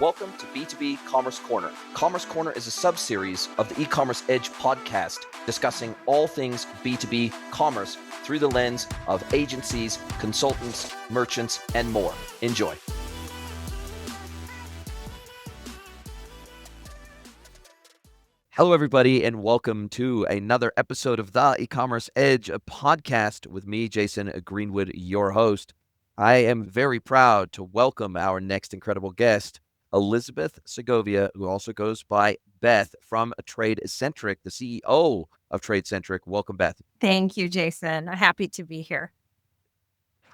Welcome to B2B Commerce Corner. Commerce Corner is a sub-series of the E-Commerce Edge podcast discussing all things B2B commerce through the lens of agencies, consultants, merchants, and more. Enjoy. Hello, everybody, and welcome to another episode of the E-Commerce Edge, a podcast with me, Jason Greenwood, your host. I am very proud to welcome our next incredible guest, Elizabeth SEGOVIA, who also goes by Beth from TradeCentric, the CEO of TradeCentric. Welcome, Beth. Thank you, Jason. Happy to be here.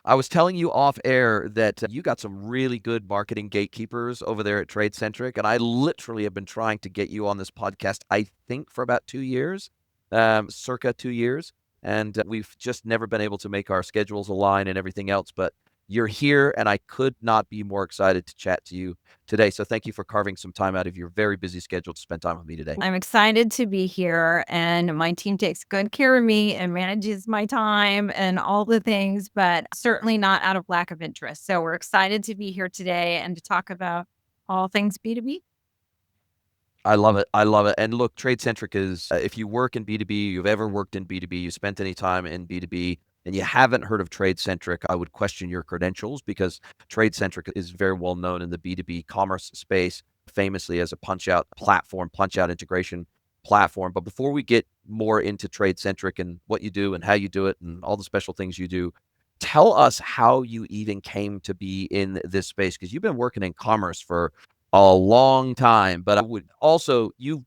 I was telling you off air that you got some really good marketing gatekeepers over there at TradeCentric, and I literally have been trying to get you on this podcast, I think, for about 2 years, circa 2 years, and we've just never been able to make our schedules align and everything else, but you're here, and I could not be more excited to chat to you today. So thank you for carving some time out of your very busy schedule to spend time with me today. I'm excited to be here, and my team takes good care of me and manages my time and all the things, but certainly not out of lack of interest. So we're excited to be here today and to talk about all things B2B. I love it. I love it. And look, TradeCentric is, if you work in B2B, you've ever worked in B2B, you spent any time in B2B, and you haven't heard of TradeCentric, I would question your credentials, because TradeCentric is very well known in the B2B commerce space, famously as a PunchOut platform, PunchOut integration platform. But before we get more into TradeCentric and what you do and how you do it and all the special things you do, tell us how you even came to be in this space, because you've been working in commerce for a long time. But I would also, you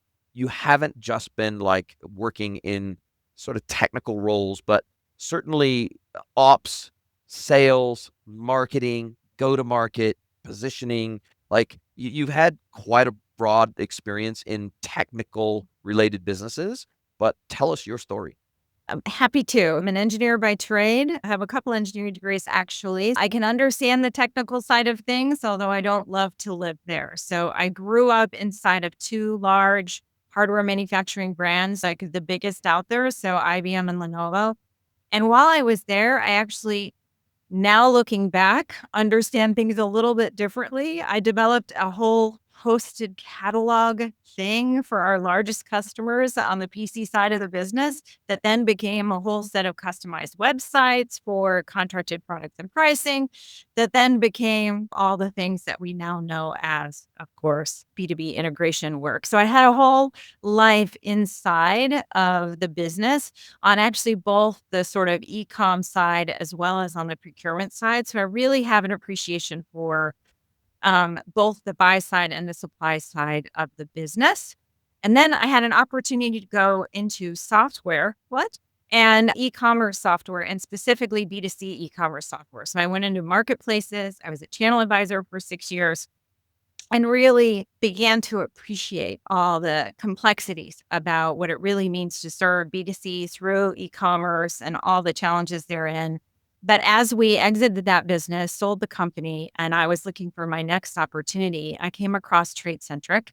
haven't just been like working in sort of technical roles, but certainly ops, sales, marketing, go-to-market, positioning. Like you've had quite a broad experience in technical related businesses, but tell us your story. I'm happy to. I'm an engineer by trade. I have a couple engineering degrees, actually. I can understand the technical side of things, although I don't love to live there. So I grew up inside of two large hardware manufacturing brands, like the biggest out there, so IBM and Lenovo. And while I was there, I actually, now looking back, understand things a little bit differently. I developed a whole hosted catalog thing for our largest customers on the PC side of the business that then became a whole set of customized websites for contracted products and pricing that then became all the things that we now know as, of course, B2B integration work. So I had a whole life inside of the business on actually both the sort of e-com side as well as on the procurement side. So I really have an appreciation for both the buy side and the supply side of the business. And then I had an opportunity to go into software, and e-commerce software, and specifically B2C e-commerce software. So I went into marketplaces. I was a channel advisor for 6 years and really began to appreciate all the complexities about what it really means to serve B2C through e-commerce and all the challenges therein. But as we exited that business, sold the company, and I was looking for my next opportunity, I came across TradeCentric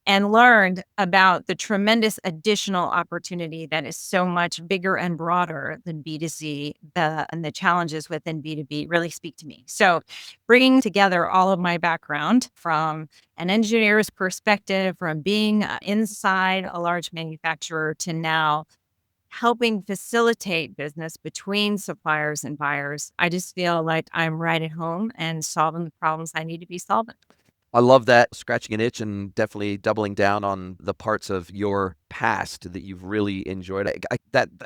and learned about the tremendous additional opportunity that is so much bigger and broader than B2C, and the challenges within B2B really speak to me. So bringing together all of my background from an engineer's perspective, from being inside a large manufacturer to now helping facilitate business between suppliers and buyers, I just feel like I'm right at home and solving the problems I need to be solving. I love that, scratching an itch and definitely doubling down on the parts of your past that you've really enjoyed.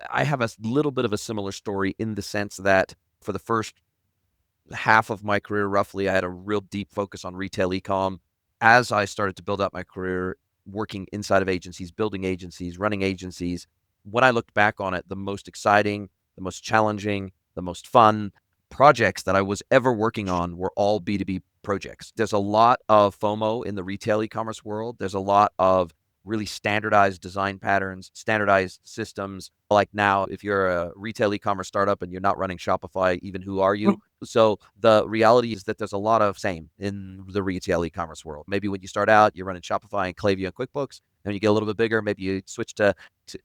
I have a little bit of a similar story in the sense that for the first half of my career, roughly, I had a real deep focus on retail eComm. As I started to build out my career, working inside of agencies, building agencies, running agencies, when I looked back on it, the most exciting, the most challenging, the most fun projects that I was ever working on were all B2B projects. There's a lot of FOMO in the retail e-commerce world. There's a lot of really standardized design patterns, standardized systems. Like now, if you're a retail e-commerce startup and you're not running Shopify, even who are you? So the reality is that there's a lot of same in the retail e-commerce world. Maybe when you start out, you're running Shopify and Klaviyo and QuickBooks. And when you get a little bit bigger, maybe you switch to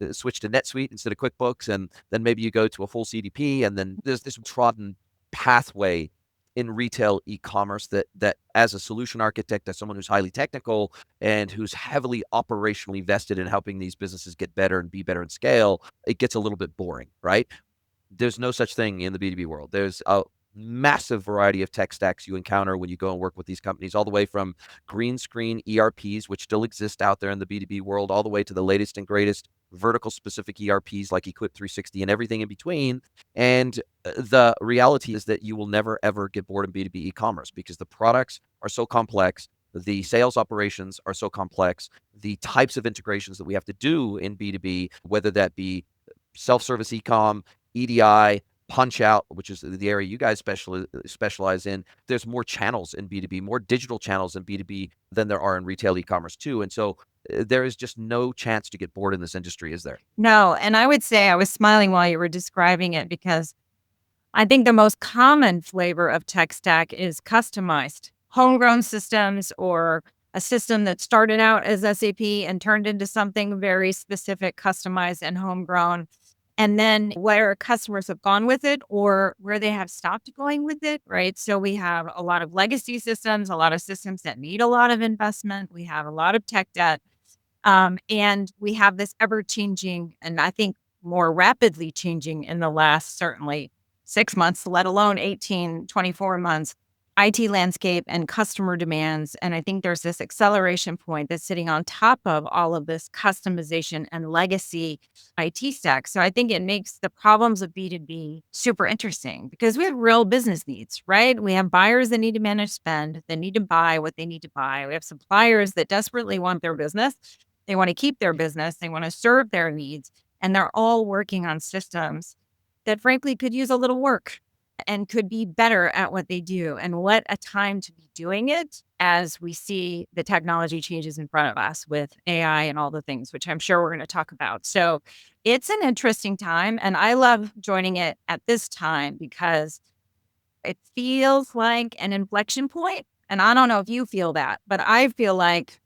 NetSuite instead of QuickBooks, and then maybe you go to a full CDP. And then there's this trodden pathway in retail e-commerce that as a solution architect, as someone who's highly technical and who's heavily operationally vested in helping these businesses get better and be better and scale, it gets a little bit boring, right? There's no such thing in the B2B world. There's a massive variety of tech stacks you encounter when you go and work with these companies, all the way from green screen ERPs, which still exist out there in the B2B world, all the way to the latest and greatest vertical specific ERPs like Equip 360 and everything in between. And the reality is that you will never, ever get bored in B2B e-commerce because the products are so complex. The sales operations are so complex. The types of integrations that we have to do in B2B, whether that be self-service e-com, EDI, PunchOut, which is the area you guys specialize in. There's more channels in B2B, more digital channels in B2B than there are in retail e-commerce too. And so there is just no chance to get bored in this industry, is there? No, and I would say I was smiling while you were describing it because I think the most common flavor of tech stack is customized homegrown systems or a system that started out as SAP and turned into something very specific, customized, and homegrown. And then where customers have gone with it or where they have stopped going with it, right? So we have a lot of legacy systems, a lot of systems that need a lot of investment. We have a lot of tech debt. And we have this ever changing, and I think more rapidly changing in the last certainly 6 months, let alone 18, 24 months, IT landscape and customer demands. And I think there's this acceleration point that's sitting on top of all of this customization and legacy IT stack. So I think it makes the problems of B2B super interesting because we have real business needs, right? We have buyers that need to manage spend, they need to buy what they need to buy. We have suppliers that desperately want their business. They want to keep their business, they want to serve their needs, and they're all working on systems that frankly could use a little work and could be better at what they do. And what a time to be doing it as we see the technology changes in front of us with AI and all the things, which I'm sure we're going to talk about. So it's an interesting time. And I love joining it at this time because it feels like an inflection point. And I don't know if you feel that, but I feel like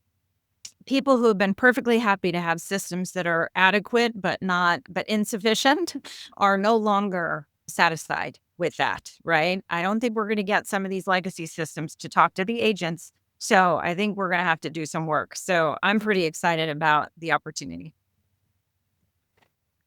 people who have been perfectly happy to have systems that are adequate but insufficient are no longer satisfied with that, right? I don't think we're going to get some of these legacy systems to talk to the agents. So I think we're going to have to do some work. So I'm pretty excited about the opportunity.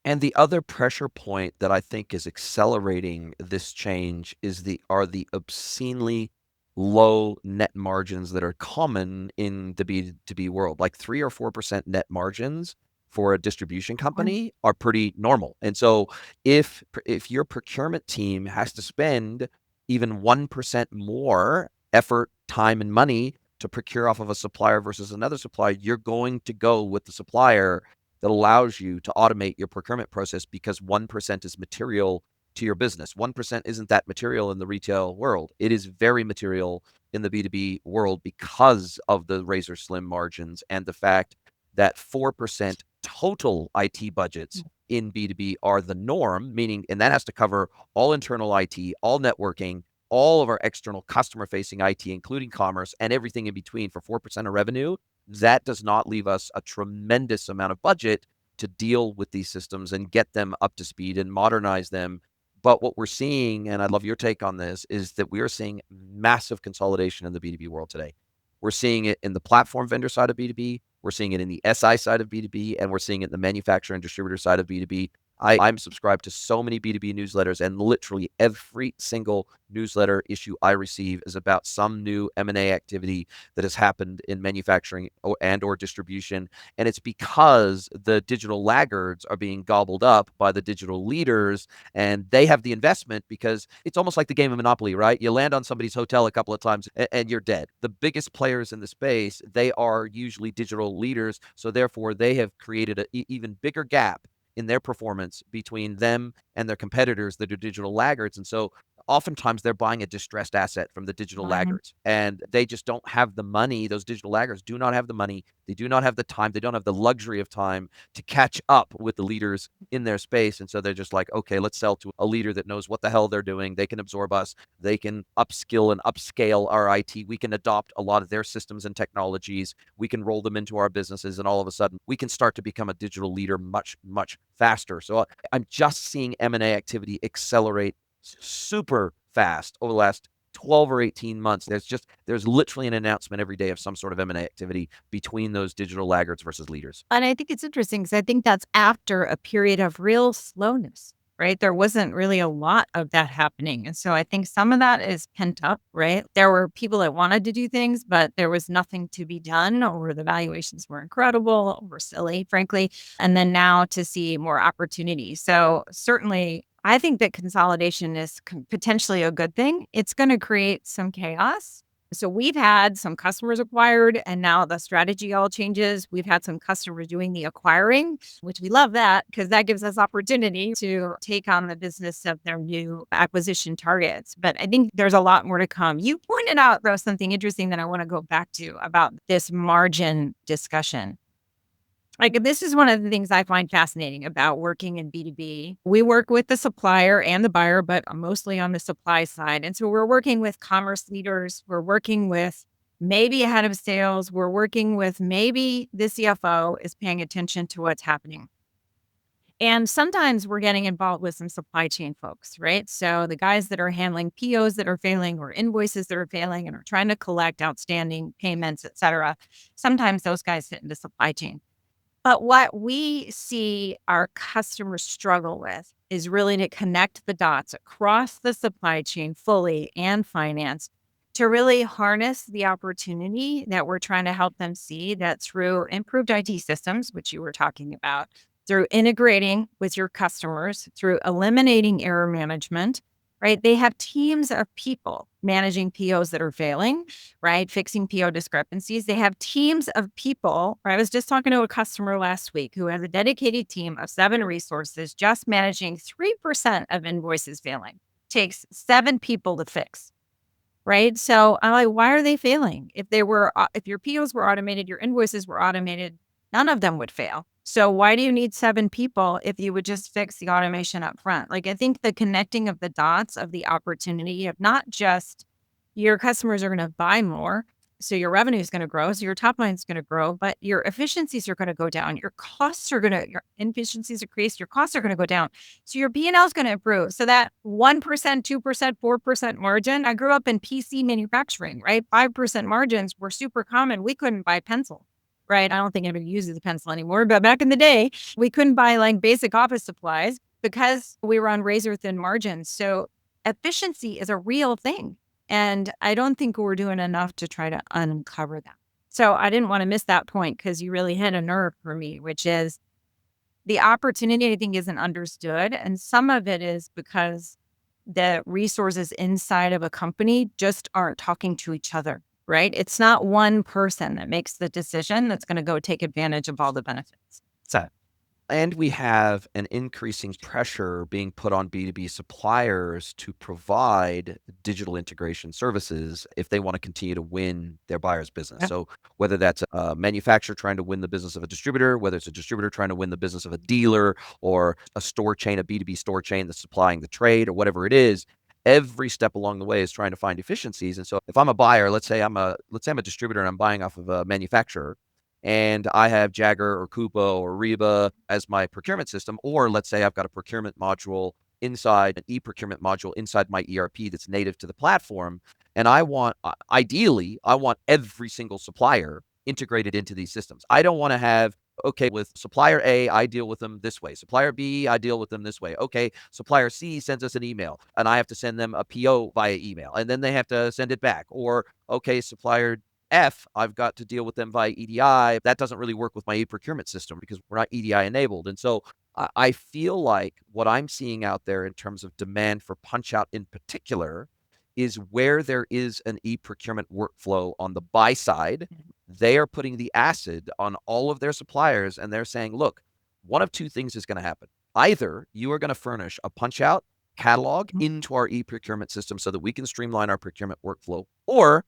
And the other pressure point that I think is accelerating this change is the obscenely low net margins that are common in the B2B world. Like 3 or 4% net margins for a distribution company are pretty normal. And so if your procurement team has to spend even 1% more effort, time, and money to procure off of a supplier versus another supplier, you're going to go with the supplier that allows you to automate your procurement process because 1% is material to your business. 1% isn't that material in the retail world. It is very material in the B2B world because of the razor slim margins and the fact that 4% total IT budgets in B2B are the norm, meaning, and that has to cover all internal IT, all networking, all of our external customer facing IT, including commerce and everything in between for 4% of revenue. That does not leave us a tremendous amount of budget to deal with these systems and get them up to speed and modernize them. But what we're seeing, and I'd love your take on this, is that we are seeing massive consolidation in the B2B world today. We're seeing it in the platform vendor side of B2B. We're seeing it in the SI side of B2B, and we're seeing it in the manufacturer and distributor side of B2B. I'm subscribed to so many B2B newsletters, and literally every single newsletter issue I receive is about some new M&A activity that has happened in manufacturing or distribution. And it's because the digital laggards are being gobbled up by the digital leaders, and they have the investment because it's almost like the game of Monopoly, right? You land on somebody's hotel a couple of times and you're dead. The biggest players in the space, they are usually digital leaders. So therefore, they have created an even bigger gap in their performance between them and their competitors that are digital laggards. And so oftentimes they're buying a distressed asset from the digital laggards, and they just don't have the money. Those digital laggards do not have the money. They do not have the time. They don't have the luxury of time to catch up with the leaders in their space. And so they're just like, okay, let's sell to a leader that knows what the hell they're doing. They can absorb us. They can upskill and upscale our IT. We can adopt a lot of their systems and technologies. We can roll them into our businesses. And all of a sudden we can start to become a digital leader much, much faster. So I'm just seeing M&A activity accelerate super fast over the last 12 or 18 months, there's literally an announcement every day of some sort of M&A activity between those digital laggards versus leaders. And I think it's interesting because I think that's after a period of real slowness, right? There wasn't really a lot of that happening. And so I think some of that is pent up, right? There were people that wanted to do things, but there was nothing to be done, or the valuations were incredible or silly, frankly. And then now to see more opportunity. So certainly, I think that consolidation is potentially a good thing. It's going to create some chaos. So we've had some customers acquired, and now the strategy all changes. We've had some customers doing the acquiring, which we love that because that gives us opportunity to take on the business of their new acquisition targets. But I think there's a lot more to come. You pointed out, though, something interesting that I want to go back to about this margin discussion. Like, this is one of the things I find fascinating about working in B2B. We work with the supplier and the buyer, but mostly on the supply side. And so we're working with commerce leaders. We're working with maybe a head of sales. We're working with maybe the CFO is paying attention to what's happening. And sometimes we're getting involved with some supply chain folks, right? So the guys that are handling POs that are failing or invoices that are failing and are trying to collect outstanding payments, et cetera. Sometimes those guys fit into supply chain. But what we see our customers struggle with is really to connect the dots across the supply chain fully and finance to really harness the opportunity that we're trying to help them see, that through improved IT systems, which you were talking about, through integrating with your customers, through eliminating error management, right? They have teams of people managing POs that are failing, right? Fixing PO discrepancies. They have teams of people. I was just talking to a customer last week who has a dedicated team of 7 resources just managing 3% of invoices failing. Takes 7 people to fix, right? So I'm like, why are they failing? If your POs were automated, your invoices were automated, none of them would fail. So why do you need 7 people if you would just fix the automation up front? Like, I think the connecting of the dots of the opportunity of not just your customers are going to buy more, so your revenue is going to grow, so your top line is going to grow, but your efficiencies are going to go down. Your inefficiencies increase, your costs are going to go down. So your P&L is going to improve. So that 1%, 2%, 4% margin, I grew up in PC manufacturing, right? 5% margins were super common. We couldn't buy pencil. Right. I don't think anybody uses a pencil anymore. But back in the day, we couldn't buy like basic office supplies because we were on razor thin margins. So efficiency is a real thing. And I don't think we're doing enough to try to uncover that. So I didn't want to miss that point because you really hit a nerve for me, which is the opportunity, I think, isn't understood. And some of it is because the resources inside of a company just aren't talking to each other. Right? It's not one person that makes the decision that's going to go take advantage of all the benefits. So, And we have an increasing pressure being put on B2B suppliers to provide digital integration services if they want to continue to win their buyer's business. yeah. So whether that's a manufacturer trying to win the business of a distributor, whether it's a distributor trying to win the business of a dealer, or a store chain, a B2B store chain that's supplying the trade, or whatever it is, every step along the way is trying to find efficiencies. And so if I'm a buyer, let's say I'm a distributor and I'm buying off of a manufacturer, and I have Jagger or Coupa or Reba as my procurement system, or let's say I've got a procurement module inside an eProcurement module inside my ERP that's native to the platform, and ideally, I want every single supplier integrated into these systems. I don't want to have, okay, with supplier A, I deal with them this way. Supplier B, I deal with them this way. Okay, supplier C sends us an email, and I have to send them a PO via email, and then they have to send it back. Or, okay, supplier F, I've got to deal with them via EDI. That doesn't really work with my e-procurement system because we're not EDI enabled. And so I feel like what I'm seeing out there in terms of demand for PunchOut in particular is where there is an e-procurement workflow on the buy side, they are putting the acid on all of their suppliers and they're saying, look, one of 2 things is going to happen. Either you are going to furnish a PunchOut catalog into our e-procurement system so that we can streamline our procurement workflow, or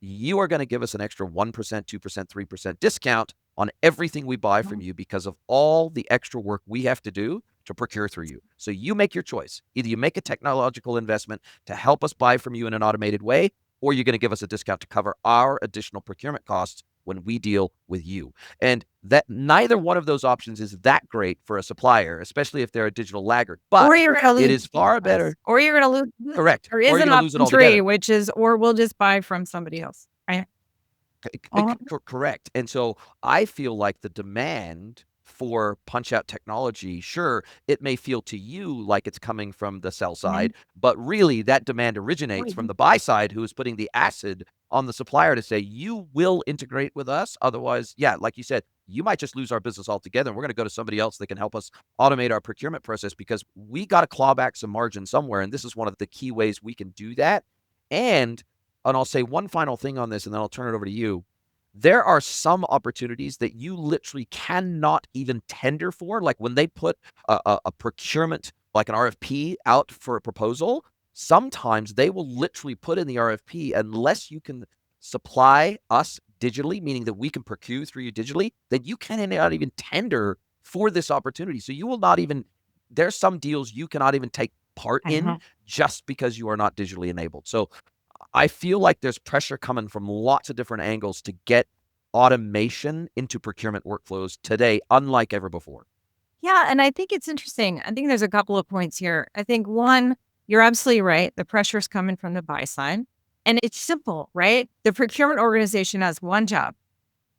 you are going to give us an extra 1%, 2%, 3% discount on everything we buy from you because of all the extra work we have to do to procure through you. So you make your choice. Either you make a technological investment to help us buy from you in an automated way, or you're going to give us a discount to cover our additional procurement costs when we deal with you. And that neither one of those options is that great for a supplier, especially if they're a digital laggard. But Or you're going to it lose is far business. better. Or you're going to lose. Correct. There Or is you're an going to lose it option three, altogether. which is, or we'll just buy from somebody else. Right? Correct. And so I feel like the demand for punch-out technology, sure, it may feel to you like it's coming from the sell side, but really that demand originates from the buy side, who is putting the acid on the supplier to say, you will integrate with us. Otherwise, yeah, like you said, you might just lose our business altogether. And we're going to go to somebody else that can help us automate our procurement process, because we got to claw back some margin somewhere. And this is one of the key ways we can do that. And I'll say one final thing on this, and then I'll turn it over to you. There are some opportunities that you literally cannot even tender for. Like when they put a procurement, like an RFP out for a proposal, sometimes they will literally put in the RFP, unless you can supply us digitally, meaning that we can procure through you digitally, that you cannot even tender for this opportunity. So you will not even, there's some deals you cannot even take part in just because you are not digitally enabled. So I feel like there's pressure coming from lots of different angles to get automation into procurement workflows today, unlike ever before. Yeah. And I think it's interesting. I think there's a couple of points here. I think one, you're absolutely right. The pressure's coming from the buy side. And it's simple, right? The procurement organization has one job: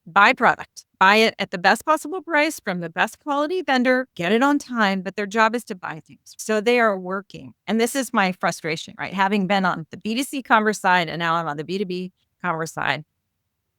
buy product, buy it at the best possible price from the best quality vendor, get it on time, but their job is to buy things. So they are working. And this is my frustration, right? Having been on the B2C commerce side and now I'm on the B2B commerce side,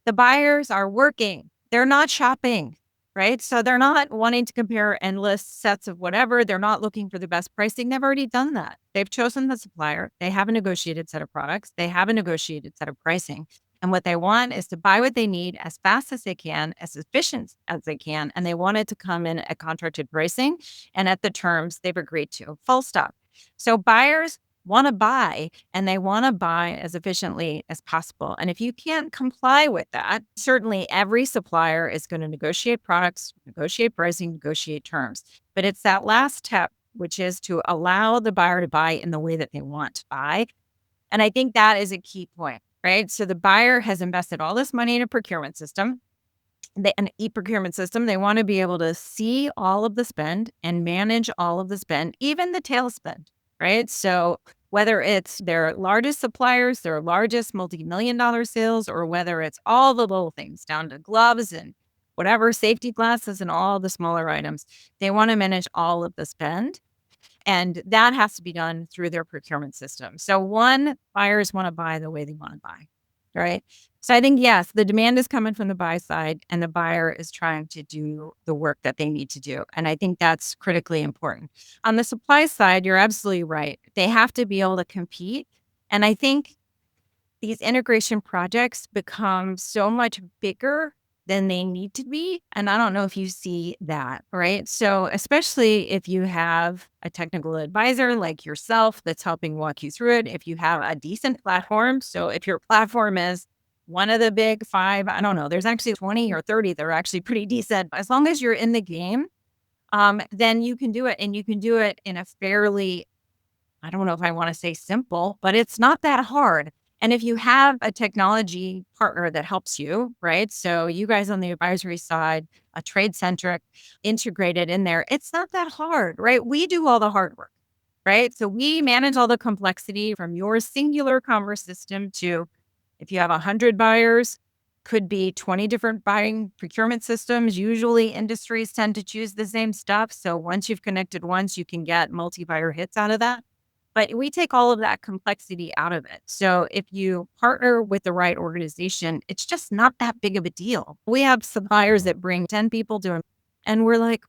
the buyers are working. They're not shopping, right? So they're not wanting to compare endless sets of whatever. They're not looking for the best pricing. They've already done that. They've chosen the supplier. They have a negotiated set of products. They have a negotiated set of pricing. And what they want is to buy what they need as fast as they can, as efficient as they can. And they want it to come in at contracted pricing and at the terms they've agreed to. Full stop. So buyers want to buy, and they want to buy as efficiently as possible. And if you can't comply with that, certainly every supplier is going to negotiate products, negotiate pricing, negotiate terms. But it's that last step, which is to allow the buyer to buy in the way that they want to buy. And I think that is a key point, right? So the buyer has invested all this money in a procurement system, an eProcurement system. They want to be able to see all of the spend and manage all of the spend, even the tail spend, right? So whether it's their largest suppliers, their largest multi-million-dollar sales, or whether it's all the little things down to gloves and whatever, safety glasses and all the smaller items, they want to manage all of the spend. And that has to be done through their procurement system. So one, buyers want to buy the way they want to buy, right? So I think, yes, the demand is coming from the buy side and the buyer is trying to do the work that they need to do. And I think that's critically important. On the supply side, you're absolutely right. They have to be able to compete. And I think these integration projects become so much bigger than they need to be. And I don't know if you see that, right? So especially if you have a technical advisor like yourself that's helping walk you through it, if you have a decent platform. So if your platform is one of the big five, I don't know, there's actually 20 or 30 that are actually pretty decent. As long as you're in the game, then you can do it. And you can do it in a fairly, I don't know if I want to say simple, but it's not that hard. And if you have a technology partner that helps you, right? So you guys on the advisory side, a TradeCentric integrated in there, it's not that hard, right? We do all the hard work, right? So we manage all the complexity from your singular commerce system to, if you have 100 buyers, could be 20 different buying procurement systems. Usually industries tend to choose the same stuff. So once you've connected once, you can get multi-buyer hits out of that. But we take all of that complexity out of it. So if you partner with the right organization, it's just not that big of a deal. We have suppliers that bring 10 people to them, and we're like,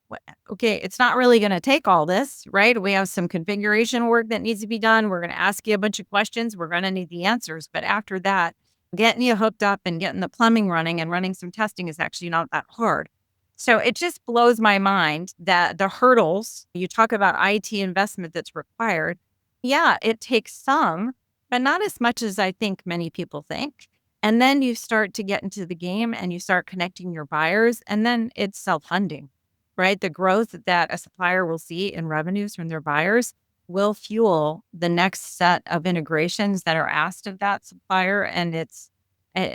okay, it's not really going to take all this, right? We have some configuration work that needs to be done. We're going to ask you a bunch of questions. We're going to need the answers. But after that, getting you hooked up and getting the plumbing running and running some testing is actually not that hard. So it just blows my mind that the hurdles, you talk about IT investment that's required. Yeah, it takes some, but not as much as I think many people think. And then you start to get into the game and you start connecting your buyers, and then it's self-funding, right? The growth that a supplier will see in revenues from their buyers will fuel the next set of integrations that are asked of that supplier. And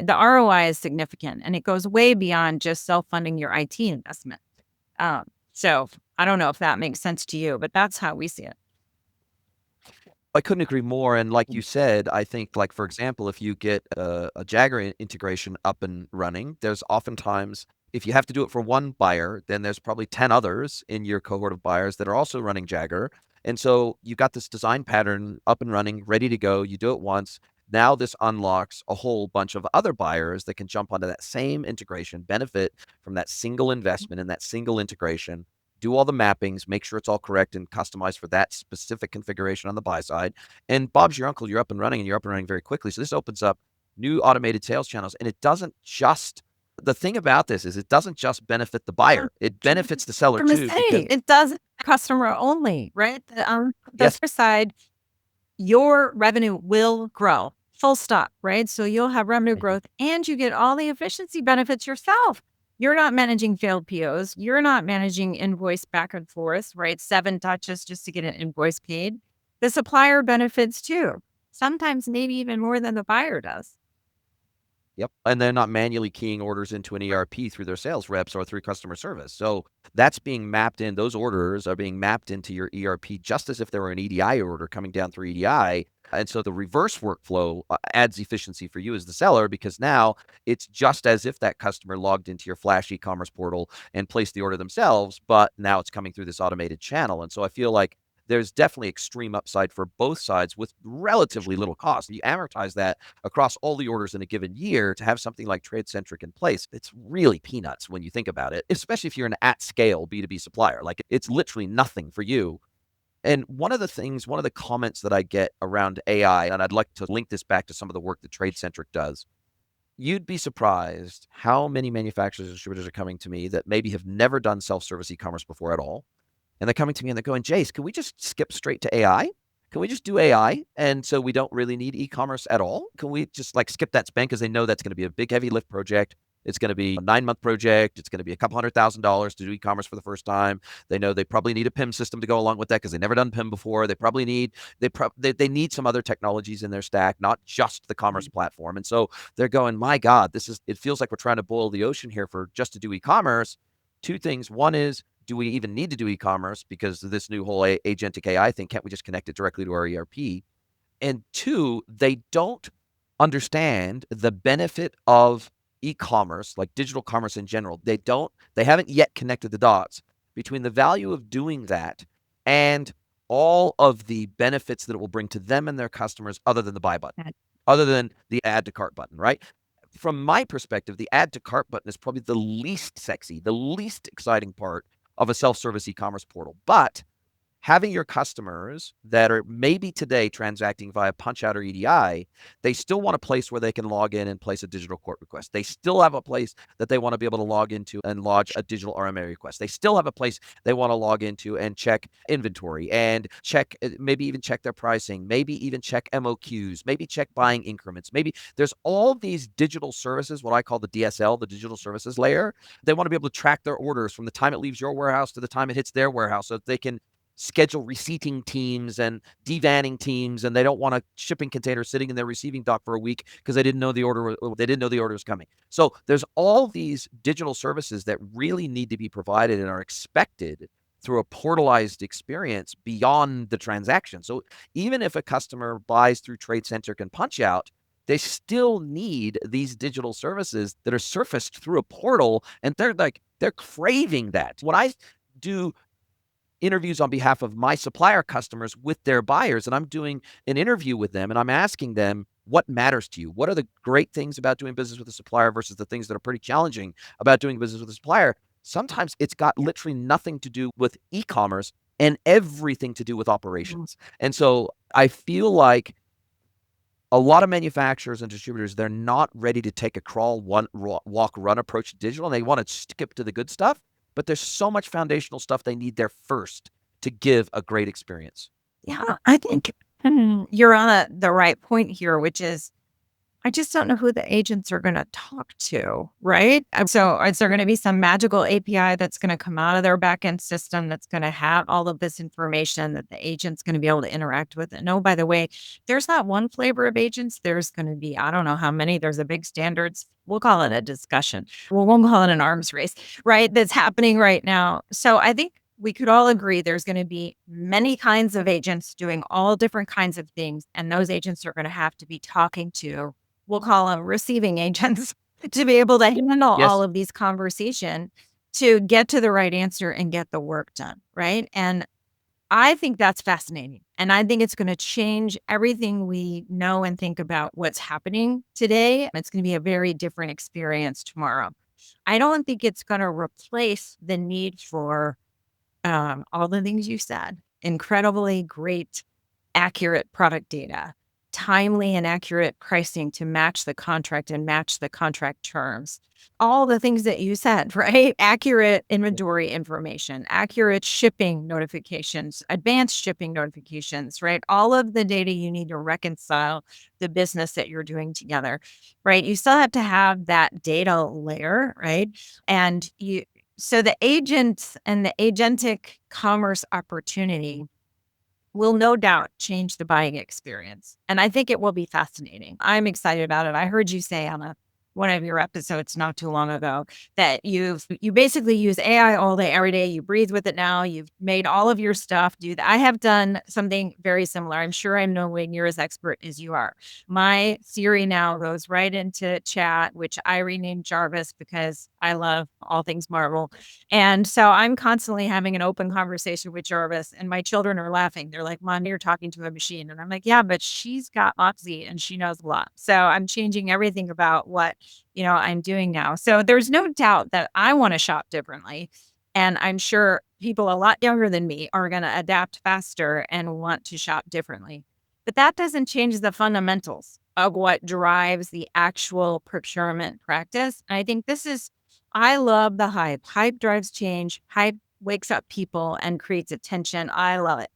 The ROI is significant, and it goes way beyond just self-funding your IT investment. So I don't know if that makes sense to you, but that's how we see it. I couldn't agree more. And like you said, I think, like, for example, if you get a Jagger integration up and running, there's oftentimes, if you have to do it for one buyer, then there's probably 10 others in your cohort of buyers that are also running Jagger. And so you got this design pattern up and running, ready to go. You do it once. Now this unlocks a whole bunch of other buyers that can jump onto that same integration, benefit from that single investment and that single integration, do all the mappings, make sure it's all correct and customized for that specific configuration on the buy side. And Bob's your uncle, you're up and running, and you're up and running very quickly. So this opens up new automated sales channels. And it doesn't just, the thing about this is it doesn't just benefit the buyer, it benefits the seller too. Because It does customer only, right? The yes, other side, your revenue will grow, full stop, right? So you'll have revenue growth and you get all the efficiency benefits yourself. You're not managing failed POs. You're not managing invoice back and forth, right? 7 touches just to get an invoice paid. The supplier benefits too. Sometimes maybe even more than the buyer does. yep. And they're not manually keying orders into an ERP through their sales reps or through customer service. So that's being mapped in. Those orders are being mapped into your ERP just as if they were an EDI order coming down through EDI. And so the reverse workflow adds efficiency for you as the seller, because now it's just as if that customer logged into your Flash e-commerce portal and placed the order themselves, but now it's coming through this automated channel. And so I feel like there's definitely extreme upside for both sides with relatively little cost. You amortize that across all the orders in a given year to have something like TradeCentric in place. It's really peanuts when you think about it, especially if you're an at-scale B2B supplier. Like, it's literally nothing for you. And one of the comments that I get around AI, and I'd like to link this back to some of the work that TradeCentric does, you'd be surprised how many manufacturers and distributors are coming to me that maybe have never done self-service e-commerce before at all. And they're coming to me and they're going, Jace, can we just skip straight to AI? Can we just do AI? And so we don't really need e-commerce at all? Can we just like skip that spend? Because they know that's going to be a big, heavy lift project. It's going to be a 9-month project. It's going to be a couple $100,000 to do e-commerce for the first time. They know they probably need a PIM system to go along with that because they've never done PIM before. They probably need they need some other technologies in their stack, not just the commerce platform. And so they're going, my God, it feels like we're trying to boil the ocean here for just to do e-commerce. Two things. One is, do we even need to do e-commerce because of this new whole agentic AI thing? Can't we just connect it directly to our ERP? And two, they don't understand the benefit of e-commerce, like digital commerce in general. They haven't yet connected the dots between the value of doing that and all of the benefits that it will bring to them and their customers other than the buy button, other than the add to cart button, right? From my perspective, the add to cart button is probably the least sexy, the least exciting part of a self-service e-commerce portal. But having your customers that are maybe today transacting via PunchOut or EDI, they still want a place where they can log in and place a digital quote request. They still have a place that they want to be able to log into and lodge a digital RMA request. They still have a place they want to log into and check inventory and check, maybe even check their pricing, maybe even check MOQs, maybe check buying increments. Maybe there's all these digital services, what I call the DSL, the digital services layer. They want to be able to track their orders from the time it leaves your warehouse to the time it hits their warehouse so that they can schedule receipting teams and devanning teams, and they don't want a shipping container sitting in their receiving dock for a week because they didn't know the order was coming. So there's all these digital services that really need to be provided and are expected through a portalized experience beyond the transaction. So even if a customer buys through TradeCentric and PunchOut, they still need these digital services that are surfaced through a portal, and they're craving that. When I do interviews on behalf of my supplier customers with their buyers, and I'm doing an interview with them and I'm asking them, what matters to you? What are the great things about doing business with a supplier versus the things that are pretty challenging about doing business with a supplier? Sometimes it's got literally nothing to do with e-commerce and everything to do with operations. And so I feel like a lot of manufacturers and distributors, they're not ready to take a crawl, walk, run approach to digital, and they want to skip to the good stuff. But there's so much foundational stuff they need there first to give a great experience. Yeah, I think you're on the right point here, which is I just don't know who the agents are going to talk to, right? So is there going to be some magical API that's going to come out of their backend system that's going to have all of this information that the agent's going to be able to interact with? And oh, by the way, there's not one flavor of agents. There's going to be, I don't know how many. There's a big standards. We'll call it a discussion. We won't call it an arms race, right? That's happening right now. So I think we could all agree there's going to be many kinds of agents doing all different kinds of things. And those agents are going to have to be talking to, we'll call them receiving agents, to be able to handle all Yes. of these conversations to get to the right answer and get the work done, right? And I think that's fascinating. And I think it's going to change everything we know and think about what's happening today. It's going to be a very different experience tomorrow. I don't think it's going to replace the need for all the things you said. Incredibly great, accurate product data, timely and accurate pricing to match the contract and match the contract terms. All the things that you said, right? Accurate inventory information, accurate shipping notifications, advanced shipping notifications, right? All of the data you need to reconcile the business that you're doing together, right? You still have to have that data layer, right? And so the agents and the agentic commerce opportunity will no doubt change the buying experience. And I think it will be fascinating. I'm excited about it. I heard you say on one of your episodes not too long ago that you basically use AI all day, every day. You breathe with it now. You've made all of your stuff do that. I have done something very similar. I'm sure I'm nowhere near as expert as you are. My Siri now goes right into chat, which I renamed Jarvis because I love all things Marvel. And so I'm constantly having an open conversation with Jarvis, and my children are laughing. They're like, Mom, you're talking to a machine. And I'm like, yeah, but she's got Moxie and she knows a lot. So I'm changing everything about what, I'm doing now. So there's no doubt that I want to shop differently. And I'm sure people a lot younger than me are going to adapt faster and want to shop differently. But that doesn't change the fundamentals of what drives the actual procurement practice. And I think I love the hype. Hype drives change. Hype wakes up people and creates attention. I love it.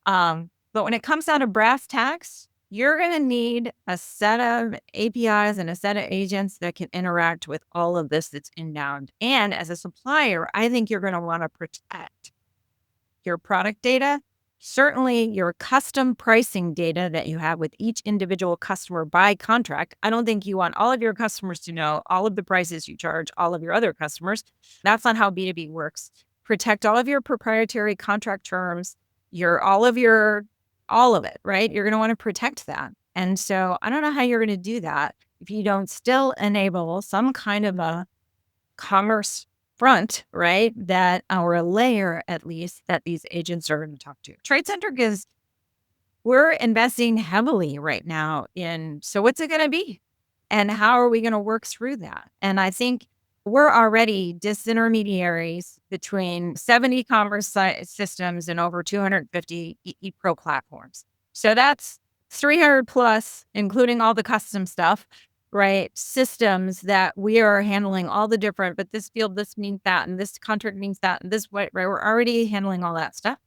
But when it comes down to brass tacks, you're going to need a set of APIs and a set of agents that can interact with all of this that's inbound. And as a supplier, I think you're going to want to protect your product data, certainly your custom pricing data that you have with each individual customer by contract. I don't think you want all of your customers to know all of the prices you charge all of your other customers. That's not how B2B works. Protect all of your proprietary contract terms, all of it, right? You're going to want to protect that. And so I don't know how you're going to do that if you don't still enable some kind of a commerce front, right? Or a layer at least that these agents are going to talk to. TradeCentric we're investing heavily right now so what's it going to be? And how are we going to work through that? And I think we're already disintermediaries between 70 commerce systems and over 250 ePro platforms. So that's 300 plus, including all the custom stuff, right? Systems that we are handling all the different, but this field, this means that, and this contract means that, and this way, right? We're already handling all that stuff.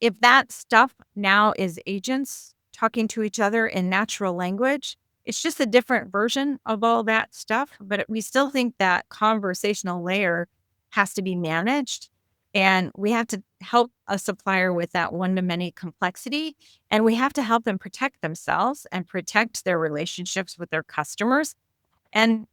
If that stuff now is agents talking to each other in natural language, it's just a different version of all that stuff, but we still think that conversational layer has to be managed. And we have to help a supplier with that one-to-many complexity. And we have to help them protect themselves and protect their relationships with their customers. And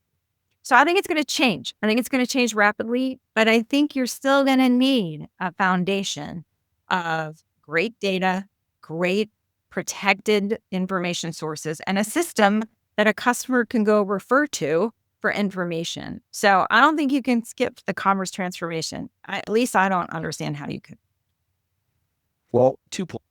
so I think it's going to change. I think it's going to change rapidly, but I think you're still going to need a foundation of great data, great protected information sources, and a system that a customer can go refer to for information. So I don't think you can skip the commerce transformation. At least I don't understand how you could. Well, 2 points.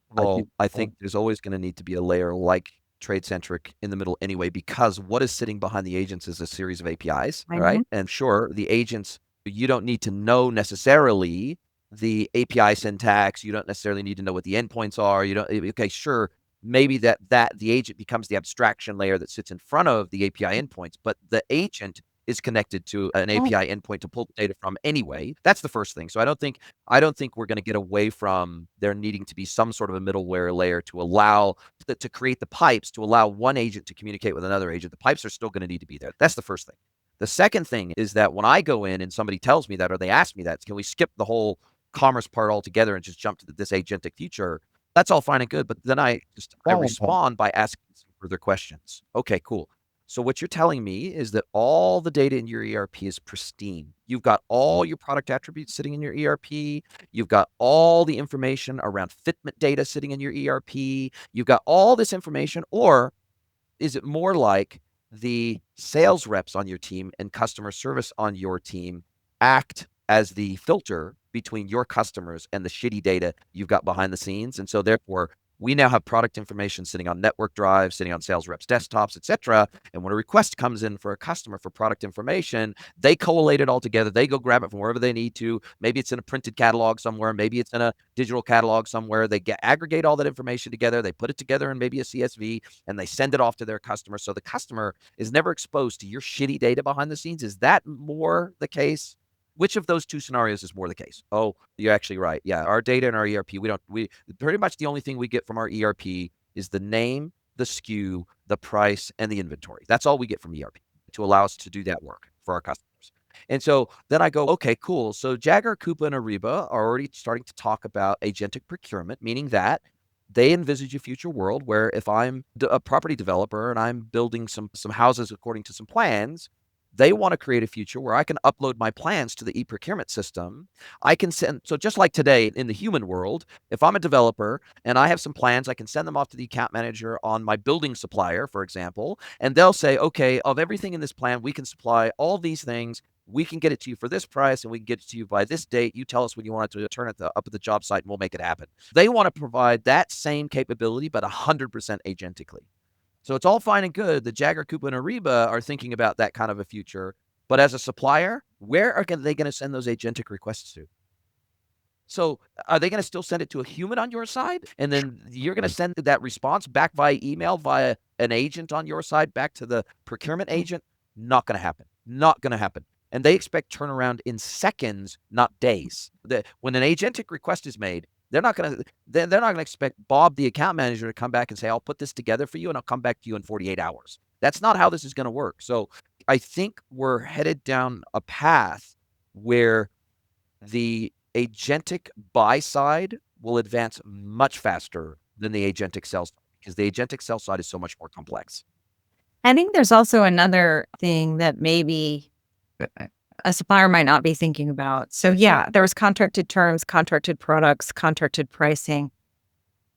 Well, I think there's always going to need to be a layer like TradeCentric in the middle anyway, because what is sitting behind the agents is a series of APIs, right? And sure, the agents, you don't need to know necessarily the API syntax. You don't necessarily need to know what the endpoints are. Okay, sure, maybe the agent becomes the abstraction layer that sits in front of the API endpoints, but the agent is connected to an API endpoint to pull data from anyway. That's the first thing. So I don't think we're going to get away from there needing to be some sort of a middleware layer to allow to create the pipes to allow one agent to communicate with another agent. The pipes are still going to need to be there. That's the first thing. The second thing is that when I go in and somebody tells me that, or they ask me that, can we skip the whole commerce part altogether and just jump to this agentic future? That's all fine and good. But then I respond by asking some further questions. Okay, cool. So what you're telling me is that all the data in your ERP is pristine. You've got all your product attributes sitting in your ERP. You've got all the information around fitment data sitting in your ERP. You've got all this information. Or is it more like the sales reps on your team and customer service on your team act as the filter between your customers and the shitty data you've got behind the scenes? And so therefore, we now have product information sitting on network drives, sitting on sales reps' desktops, etc. And when a request comes in for a customer for product information, they collate it all together. They go grab it from wherever they need to. Maybe it's in a printed catalog somewhere. Maybe it's in a digital catalog somewhere. They aggregate all that information together. They put it together in maybe a CSV, and they send it off to their customer. So the customer is never exposed to your shitty data behind the scenes. Is that more the case? Which of those two scenarios is more the case? Oh, you're actually right. Yeah, our data in our ERP, we pretty much the only thing we get from our ERP is the name, the SKU, the price, and the inventory. That's all we get from ERP to allow us to do that work for our customers. And so then I go, okay, cool. So Jagger, Coupa, and Ariba are already starting to talk about agentic procurement, meaning that they envisage a future world where if I'm a property developer and I'm building some houses according to some plans, they want to create a future where I can upload my plans to the eProcurement system. I can send, so just like today in the human world, if I'm a developer and I have some plans, I can send them off to the account manager on my building supplier, for example, and they'll say, okay, of everything in this plan, we can supply all these things. We can get it to you for this price and we can get it to you by this date. You tell us when you want it to turn it up at the job site and we'll make it happen. They want to provide that same capability, but 100% agentically. So it's all fine and good that Jagger, Coupa, and Ariba are thinking about that kind of a future. But as a supplier, where are they going to send those agentic requests to? So are they going to still send it to a human on your side? And then you're going to send that response back via email, via an agent on your side, back to the procurement agent? Not going to happen. Not going to happen. And they expect turnaround in seconds, not days. When an agentic request is made, they're not going to expect Bob, the account manager, to come back and say, I'll put this together for you and I'll come back to you in 48 hours. That's not how this is going to work. So I think we're headed down a path where the agentic buy side will advance much faster than the agentic sell side because the agentic sell side is so much more complex. I think there's also another thing that maybe a supplier might not be thinking about. So yeah, there's contracted terms, contracted products, contracted pricing.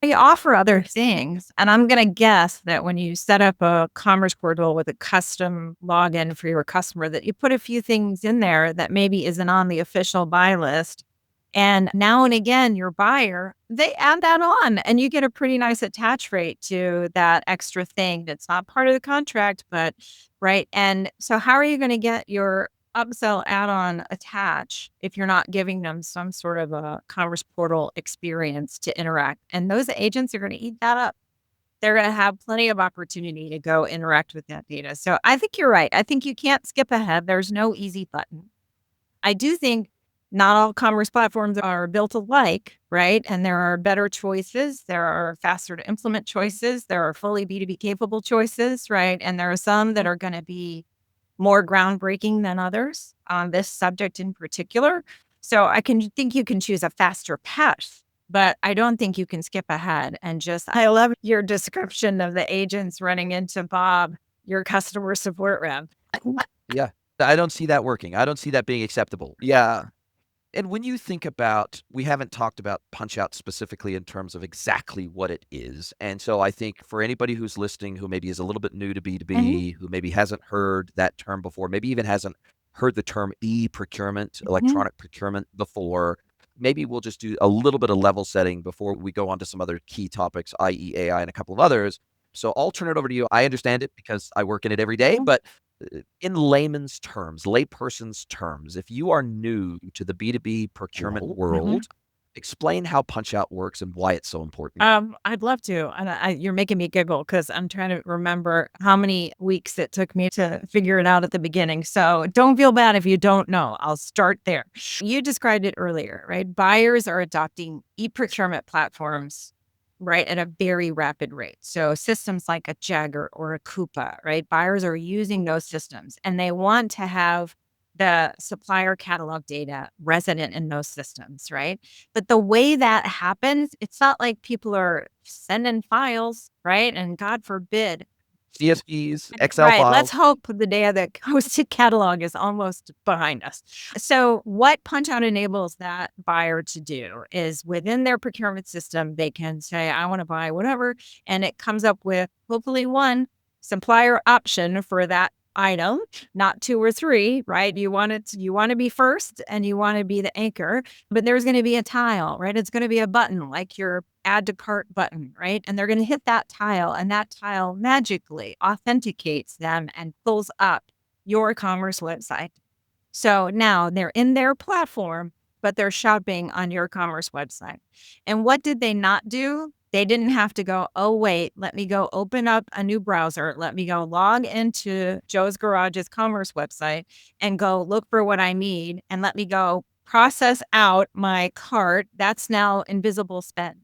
They offer other things. And I'm going to guess that when you set up a commerce portal with a custom login for your customer, that you put a few things in there that maybe isn't on the official buy list. And now and again, your buyer, they add that on and you get a pretty nice attach rate to that extra thing that's not part of the contract, but right. And so how are you going to get your upsell add-on attach if you're not giving them some sort of a commerce portal experience to interact? And those agents are going to eat that up. They're going to have plenty of opportunity to go interact with that data. So I think you're right. I think you can't skip ahead. There's no easy button. I do think not all commerce platforms are built alike, right? And there are better choices. There are faster to implement choices. There are fully B2B capable choices, right? And there are some that are going to be more groundbreaking than others on this subject in particular. So I think you can choose a faster path, but I don't think you can skip ahead and just, I love your description of the agents running into Bob, your customer support rep. Yeah, I don't see that working. I don't see that being acceptable. Yeah. And when you think about, we haven't talked about PunchOut specifically in terms of exactly what it is. And so I think for anybody who's listening who maybe is a little bit new to B2B, who maybe hasn't heard that term before, maybe even hasn't heard the term eProcurement, electronic procurement before, maybe we'll just do a little bit of level setting before we go on to some other key topics, i.e. AI and a couple of others. So I'll turn it over to you. I understand it because I work in it every day, but in layman's terms, layperson's terms, if you are new to the B2B procurement world, Explain how PunchOut works and why it's so important. I'd love to. And you're making me giggle because I'm trying to remember how many weeks it took me to figure it out at the beginning. So don't feel bad if you don't know. I'll start there. You described it earlier, right? Buyers are adopting e-procurement platforms, right, at a very rapid rate. So systems like a Jagger or a Coupa, right? Buyers are using those systems and they want to have the supplier catalog data resident in those systems, right? But the way that happens, it's not like people are sending files, right? And God forbid. CSVs, Excel Right. Let's files. hope the day of the hosted catalog is almost behind us. So, what PunchOut enables that buyer to do is within their procurement system, they can say, I want to buy whatever. And it comes up with hopefully one supplier option for that item, not two or three, right? You want to be first and you want to be the anchor, but there's going to be a tile, right? It's going to be a button like your add to cart button, right? And they're going to hit that tile and that tile magically authenticates them and pulls up your commerce website. So now they're in their platform, but they're shopping on your commerce website. And what did they not do? They didn't have to go, oh, wait, let me go open up a new browser. Let me go log into Joe's Garage's commerce website and go look for what I need. And let me go process out my cart. That's now invisible spend.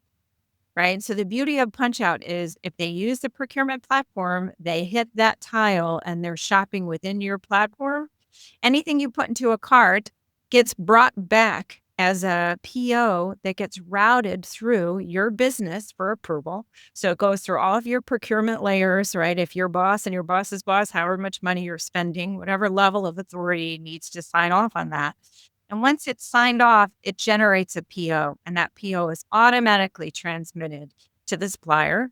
Right. So the beauty of PunchOut is if they use the procurement platform, they hit that tile and they're shopping within your platform. Anything you put into a cart gets brought back as a PO that gets routed through your business for approval. So it goes through all of your procurement layers, right? If your boss and your boss's boss, however much money you're spending, whatever level of authority needs to sign off on that. And once it's signed off, it generates a PO, and that PO is automatically transmitted to the supplier.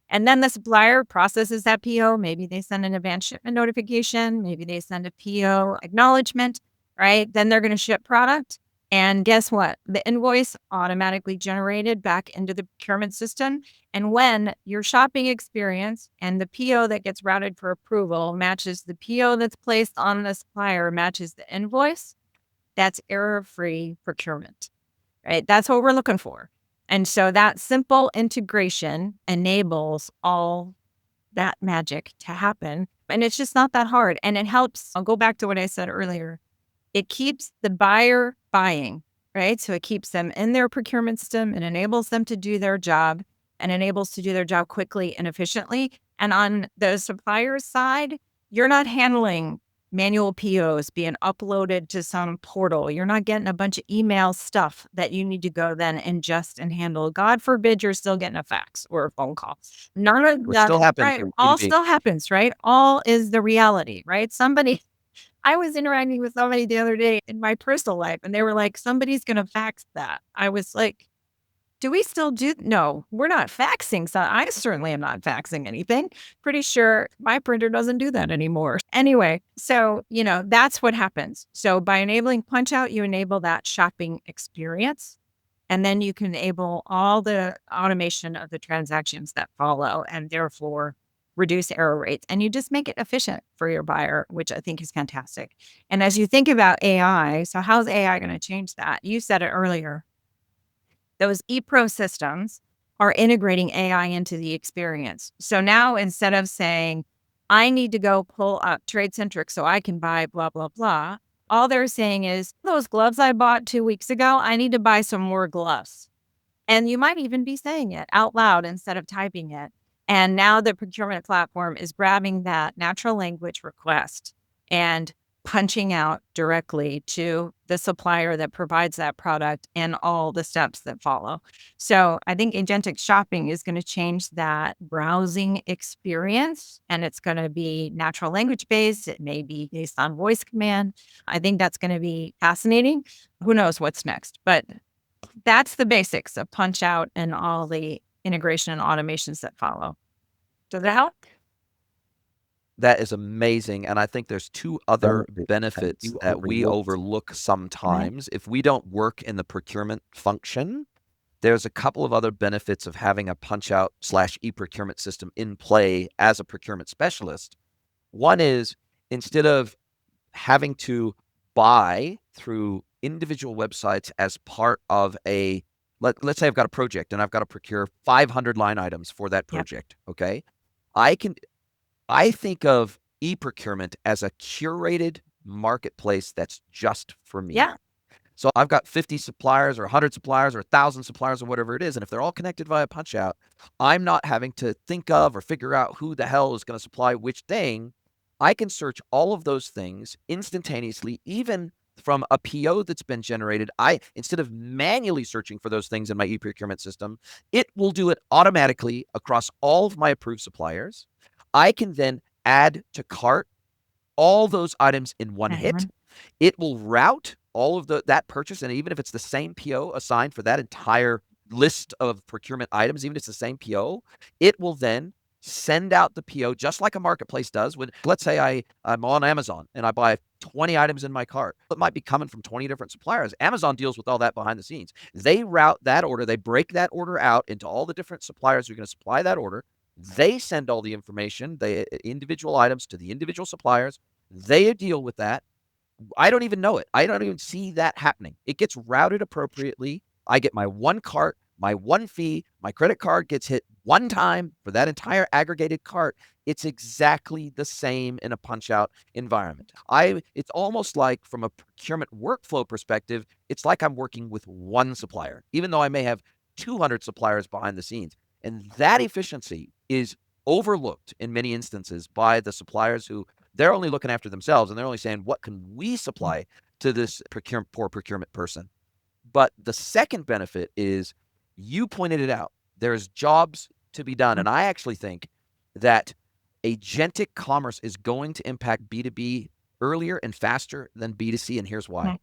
And then the supplier processes that PO. Maybe they send an advanced shipment notification. Maybe they send a PO acknowledgement, right? Then they're going to ship product. And guess what? The invoice automatically generated back into the procurement system. And when your shopping experience and the PO that gets routed for approval matches the PO that's placed on the supplier matches the invoice, that's error-free procurement, right? That's what we're looking for. And so that simple integration enables all that magic to happen. And it's just not that hard. And it helps. I'll go back to what I said earlier. It keeps the buyer buying, right? So it keeps them in their procurement system and enables them to do their job and enables to do their job quickly and efficiently. And on the supplier side, you're not handling manual POs being uploaded to some portal. You're not getting a bunch of email stuff that you need to go then ingest and handle. God forbid you're still getting a fax or a phone call. None of Which that, still happens right? in All B2B. still happens, right? All is the reality, right? I was interacting with somebody the other day in my personal life, and they were like, somebody's going to fax that. I was like, do we still do? No, we're not faxing. So I certainly am not faxing anything. Pretty sure my printer doesn't do that anymore. Anyway, so, that's what happens. So by enabling PunchOut, you enable that shopping experience. And then you can enable all the automation of the transactions that follow and therefore reduce error rates. And you just make it efficient for your buyer, which I think is fantastic. And as you think about AI, so how's AI going to change that? You said it earlier. Those ePro systems are integrating AI into the experience. So now instead of saying, I need to go pull up TradeCentric so I can buy blah, blah, blah, all they're saying is, those gloves I bought 2 weeks ago, I need to buy some more gloves. And you might even be saying it out loud instead of typing it. And now the procurement platform is grabbing that natural language request and punching out directly to the supplier that provides that product and all the steps that follow. So I think agentic shopping is going to change that browsing experience, and it's going to be natural language based. It may be based on voice command. I think that's going to be fascinating. Who knows what's next? But that's the basics of PunchOut and all the integration and automations that follow. Does that help? That is amazing. And I think there's two other benefits that we overlook sometimes. If we don't work in the procurement function, there's a couple of other benefits of having a PunchOut / eProcurement system in play as a procurement specialist. One is instead of having to buy through individual websites as part of a let's say I've got a project and I've got to procure 500 line items for that Yep. project. Okay. I think of eProcurement as a curated marketplace that's just for me. Yeah. So I've got 50 suppliers or 100 suppliers or 1,000 suppliers or whatever it is. And if they're all connected via PunchOut, I'm not having to think of or figure out who the hell is going to supply which thing. I can search all of those things instantaneously, even from a PO that's been generated. Instead of manually searching for those things in my eProcurement system, it will do it automatically across all of my approved suppliers. I can then add to cart all those items in one hit. It will route all of that purchase, and even if it's the same PO assigned for that entire list of procurement items, even if it's the same PO, it will then send out the PO just like a marketplace does. When, let's say I'm on Amazon and I buy 20 items in my cart, it might be coming from 20 different suppliers. Amazon deals with all that behind the scenes. They route that order, they break that order out into all the different suppliers who are going to supply that order. They send all the information, the individual items to the individual suppliers. They deal with that. I don't even know it. I don't even see that happening. It gets routed appropriately. I get my one cart, my one fee, my credit card gets hit one time for that entire aggregated cart. It's exactly the same in a PunchOut environment. It's almost like, from a procurement workflow perspective, it's like I'm working with one supplier, even though I may have 200 suppliers behind the scenes. And that efficiency is overlooked in many instances by the suppliers who they're only looking after themselves, and they're only saying, what can we supply to this poor procurement person? But the second benefit is, you pointed it out, there's jobs to be done. And I actually think that agentic commerce is going to impact B2B earlier and faster than B2C. And here's why.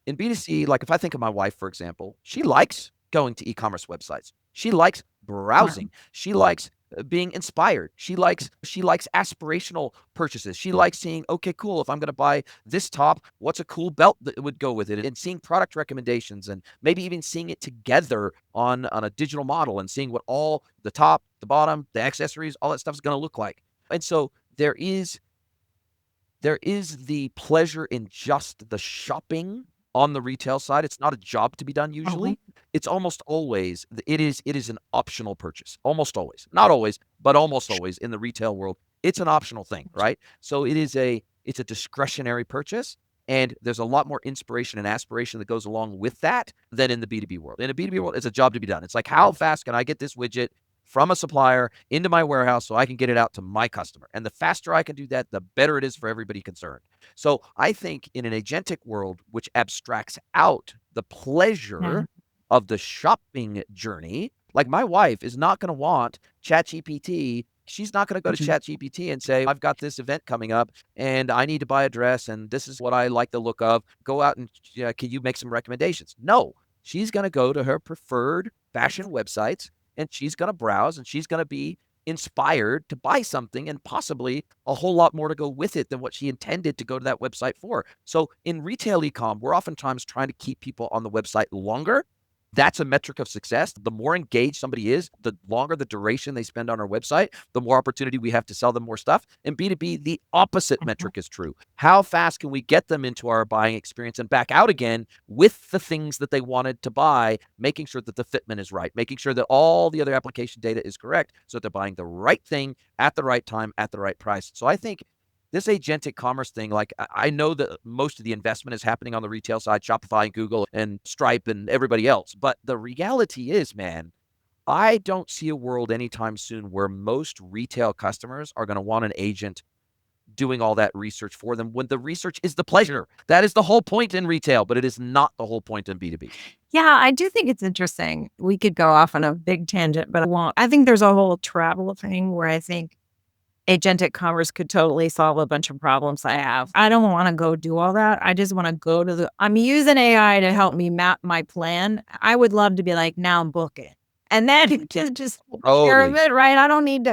In B2C, like if I think of my wife, for example, she likes going to e-commerce websites. She likes browsing. She likes being inspired. She likes aspirational purchases. She likes seeing, okay, cool, if I'm going to buy this top, what's a cool belt that would go with it? And seeing product recommendations, and maybe even seeing it together on a digital model, and seeing what all the top, the bottom, the accessories, all that stuff is going to look like. And so there is the pleasure in just the shopping on the retail side. It's not a job to be done usually. It's almost always, it is an optional purchase. Almost always. Not always, but almost always in the retail world, it's an optional thing, right? So it's a discretionary purchase, and there's a lot more inspiration and aspiration that goes along with that than in the B2B world. In the B2B world, it's a job to be done. It's like, how fast can I get this widget from a supplier into my warehouse so I can get it out to my customer? And the faster I can do that, the better it is for everybody concerned. So I think in an agentic world, which abstracts out the pleasure of the shopping journey, like my wife is not going to want ChatGPT. She's not going to go to ChatGPT and say, I've got this event coming up and I need to buy a dress and this is what I like the look of. Go out and can you make some recommendations? No, she's going to go to her preferred fashion websites, and she's going to browse, and she's going to be inspired to buy something, and possibly a whole lot more to go with it than what she intended to go to that website for. So in retail e-com, we're oftentimes trying to keep people on the website longer. That's a metric of success. The more engaged somebody is, the longer the duration they spend on our website, the more opportunity we have to sell them more stuff. In B2B, the opposite metric is true. How fast can we get them into our buying experience and back out again with the things that they wanted to buy, making sure that the fitment is right, making sure that all the other application data is correct, so that they're buying the right thing at the right time at the right price. So I think this agentic commerce thing, like, I know that most of the investment is happening on the retail side, Shopify and Google and Stripe and everybody else. But the reality is, man, I don't see a world anytime soon where most retail customers are going to want an agent doing all that research for them, when the research is the pleasure. That is the whole point in retail, but it is not the whole point in B2B. Yeah, I do think it's interesting. We could go off on a big tangent, but I won't. I think there's a whole travel thing where I think agentic commerce could totally solve a bunch of problems I have. I don't want to go do all that. I just want to go to I'm using AI to help me map my plan. I would love to be like, now book it. And then just share of it, right? I don't need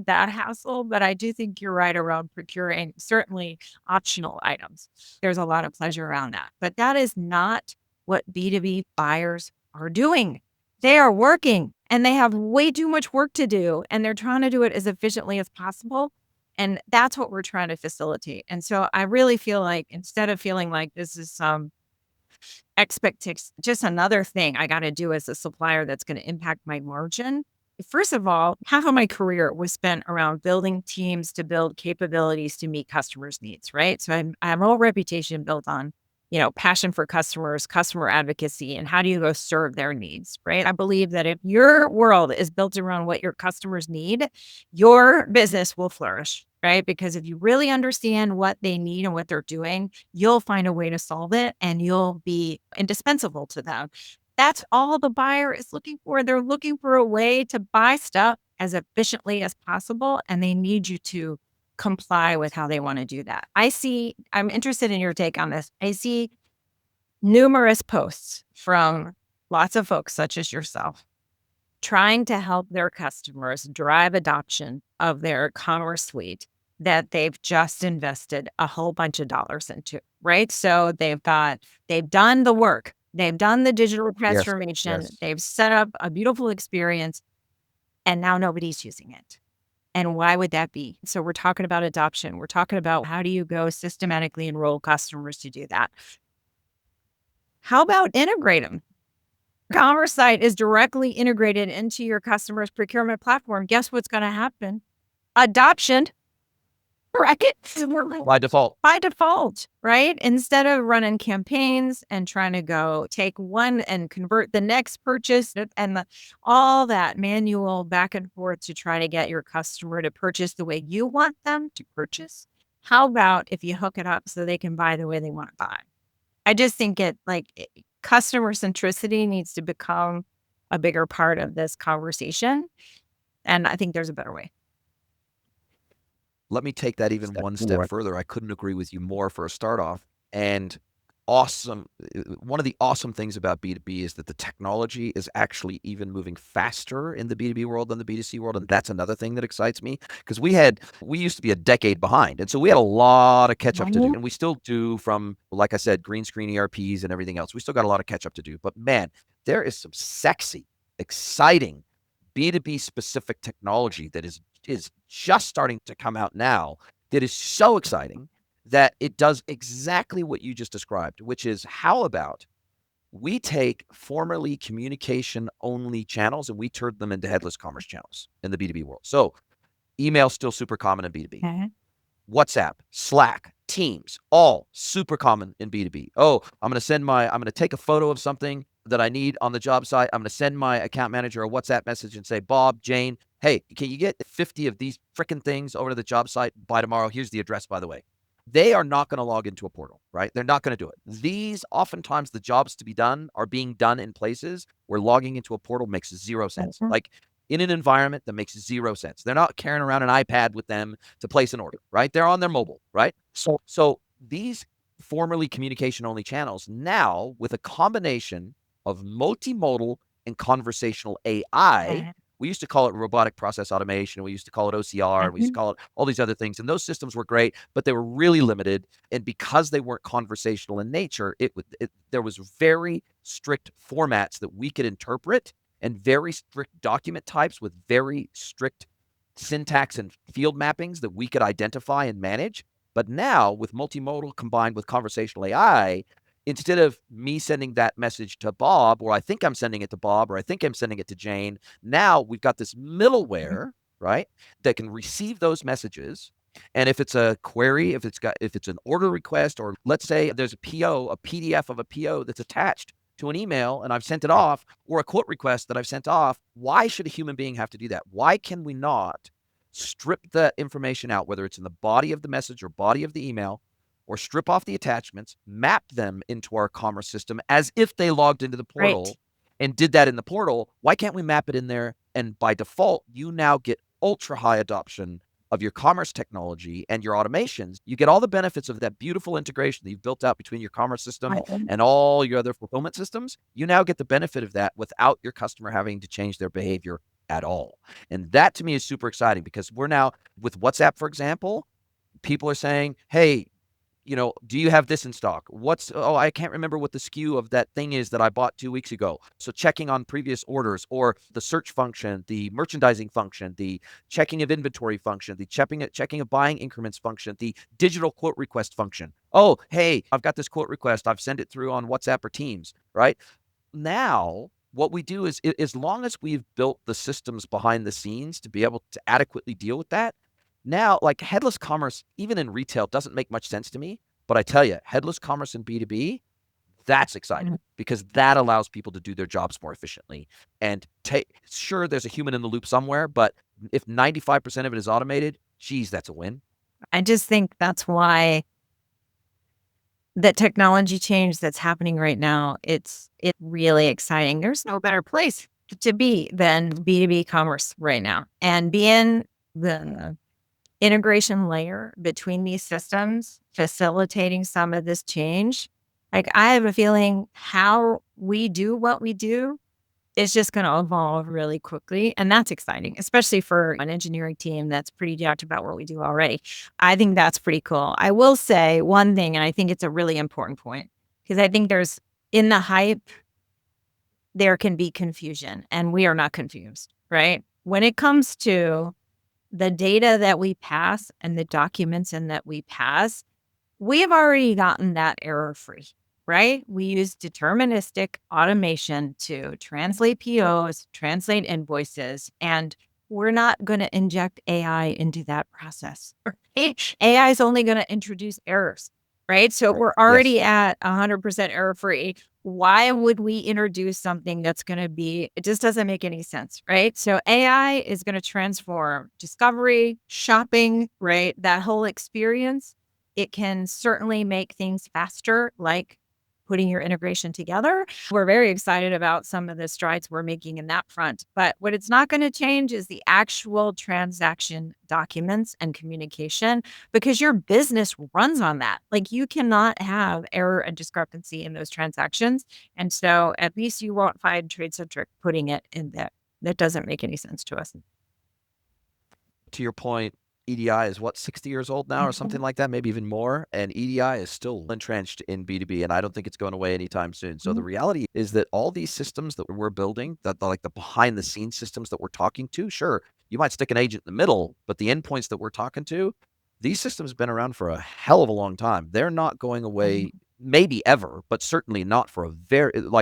that hassle, but I do think you're right around procuring certainly optional items. There's a lot of pleasure around that, but that is not what B2B buyers are doing. They are working and they have way too much work to do, and they're trying to do it as efficiently as possible. And that's what we're trying to facilitate. And so I really feel like, instead of feeling like this is some expectations. Just another thing I got to do as a supplier that's going to impact my margin. First of all, half of my career was spent around building teams to build capabilities to meet customers' needs, right? So I have a whole reputation built on, passion for customers, customer advocacy, and how do you go serve their needs, right? I believe that if your world is built around what your customers need, your business will flourish, right? Because if you really understand what they need and what they're doing, you'll find a way to solve it and you'll be indispensable to them. That's all the buyer is looking for. They're looking for a way to buy stuff as efficiently as possible, and they need you to comply with how they want to do that. I'm interested in your take on this. I see numerous posts from lots of folks, such as yourself, trying to help their customers drive adoption of their commerce suite that they've just invested a whole bunch of dollars into, right? So they've done the work. They've done the digital transformation. Yes. They've set up a beautiful experience, and now nobody's using it. And why would that be? So we're talking about adoption. We're talking about how do you go systematically enroll customers to do that? How about integrate them? Commerce site is directly integrated into your customer's procurement platform. Guess what's going to happen? Adoption, right? By default. By default, right? Instead of running campaigns and trying to go take one and convert the next purchase and all that manual back and forth to try to get your customer to purchase the way you want them to purchase. How about if you hook it up so they can buy the way they want to buy? I just think customer centricity needs to become a bigger part of this conversation. And I think there's a better way. Let me take that even one step further. I couldn't agree with you more for a start off. And one of the awesome things about B2B is that the technology is actually even moving faster in the B2B world than the B2C world. And that's another thing that excites me, because we used to be a decade behind. And so we had a lot of catch up to do. And we still do, from, like I said, green screen ERPs and everything else. We still got a lot of catch up to do. But man, there is some sexy, exciting B2B specific technology that is just starting to come out now that is so exciting that it does exactly what you just described, which is, how about we take formerly communication only channels and we turn them into headless commerce channels in the B2B world. So email still super common in B2B. Okay. WhatsApp, Slack, Teams, all super common in B2B. Oh, I'm going to take a photo of something that I need on the job site. I'm going to send my account manager a WhatsApp message and say, Bob, Jane, hey, can you get 50 of these freaking things over to the job site by tomorrow? Here's the address, by the way. They are not going to log into a portal, right? They're not going to do it. These, oftentimes, the jobs to be done are being done in places where logging into a portal makes zero sense. Like in an environment that makes zero sense. They're not carrying around an iPad with them to place an order, right? They're on their mobile, right? So these formerly communication-only channels now, with a combination of multimodal and conversational AI, we used to call it robotic process automation, and we used to call it OCR, and we used to call it all these other things. And those systems were great, but they were really limited. And because they weren't conversational in nature, there was very strict formats that we could interpret and very strict document types with very strict syntax and field mappings that we could identify and manage. But now, with multimodal combined with conversational AI, instead of me sending that message to Bob, or I think I'm sending it to Bob, or I think I'm sending it to Jane, now we've got this middleware, right, that can receive those messages. And if it's a query, if it's an order request, or let's say there's a PO, a PDF of a PO that's attached to an email and I've sent it off, or a quote request that I've sent off, why should a human being have to do that? Why can we not strip the information out, whether it's in the body of the message or body of the email, or strip off the attachments, map them into our commerce system as if they logged into the portal and did that in the portal? Why can't we map it in there? And by default, you now get ultra high adoption of your commerce technology and your automations. You get all the benefits of that beautiful integration that you've built out between your commerce system and all your other fulfillment systems. You now get the benefit of that without your customer having to change their behavior at all. And that to me is super exciting, because we're now, with WhatsApp, for example, people are saying, hey, do you have this in stock? I can't remember what the SKU of that thing is that I bought 2 weeks ago. So checking on previous orders, or the search function, the merchandising function, the checking of inventory function, the checking of buying increments function, the digital quote request function. Oh, hey, I've got this quote request. I've sent it through on WhatsApp or Teams, right? Now, what we do is, as long as we've built the systems behind the scenes to be able to adequately deal with that, now, like headless commerce, even in retail, doesn't make much sense to me. But I tell you, headless commerce in B2B, that's exciting because that allows people to do their jobs more efficiently. And sure, there's a human in the loop somewhere, but if 95% of it is automated, geez, that's a win. I just think that's why the technology change that's happening right now, it's really exciting. There's no better place to be than B2B commerce right now, and being the integration layer between these systems, facilitating some of this change. Like, I have a feeling how we do what we do is just going to evolve really quickly. And that's exciting, especially for an engineering team that's pretty jacked about what we do already. I think that's pretty cool. I will say one thing, and I think it's a really important point, because I think in the hype, there can be confusion, and we are not confused, right? When it comes to the data that we pass and the documents and that we pass, we have already gotten that error free, right? We use deterministic automation to translate POs, translate invoices, and we're not going to inject AI into that process. Right? AI is only going to introduce errors, right? So we're already at 100% error free. Why would we introduce something that's going to it just doesn't make any sense, right? So AI is going to transform discovery, shopping, right? That whole experience. It can certainly make things faster, like putting your integration together. We're very excited about some of the strides we're making in that front. But what it's not going to change is the actual transaction documents and communication, because your business runs on that. Like, you cannot have error and discrepancy in those transactions. And so at least you won't find TradeCentric putting it in there. That doesn't make any sense to us. To your point, EDI is 60 years old now or something like that, maybe even more. And EDI is still entrenched in B2B, and I don't think it's going away anytime soon. So the reality is that all these systems that we're building, like the behind the scenes systems that we're talking to, sure, you might stick an agent in the middle, but the endpoints that we're talking to, these systems have been around for a hell of a long time. They're not going away, maybe ever, but certainly not for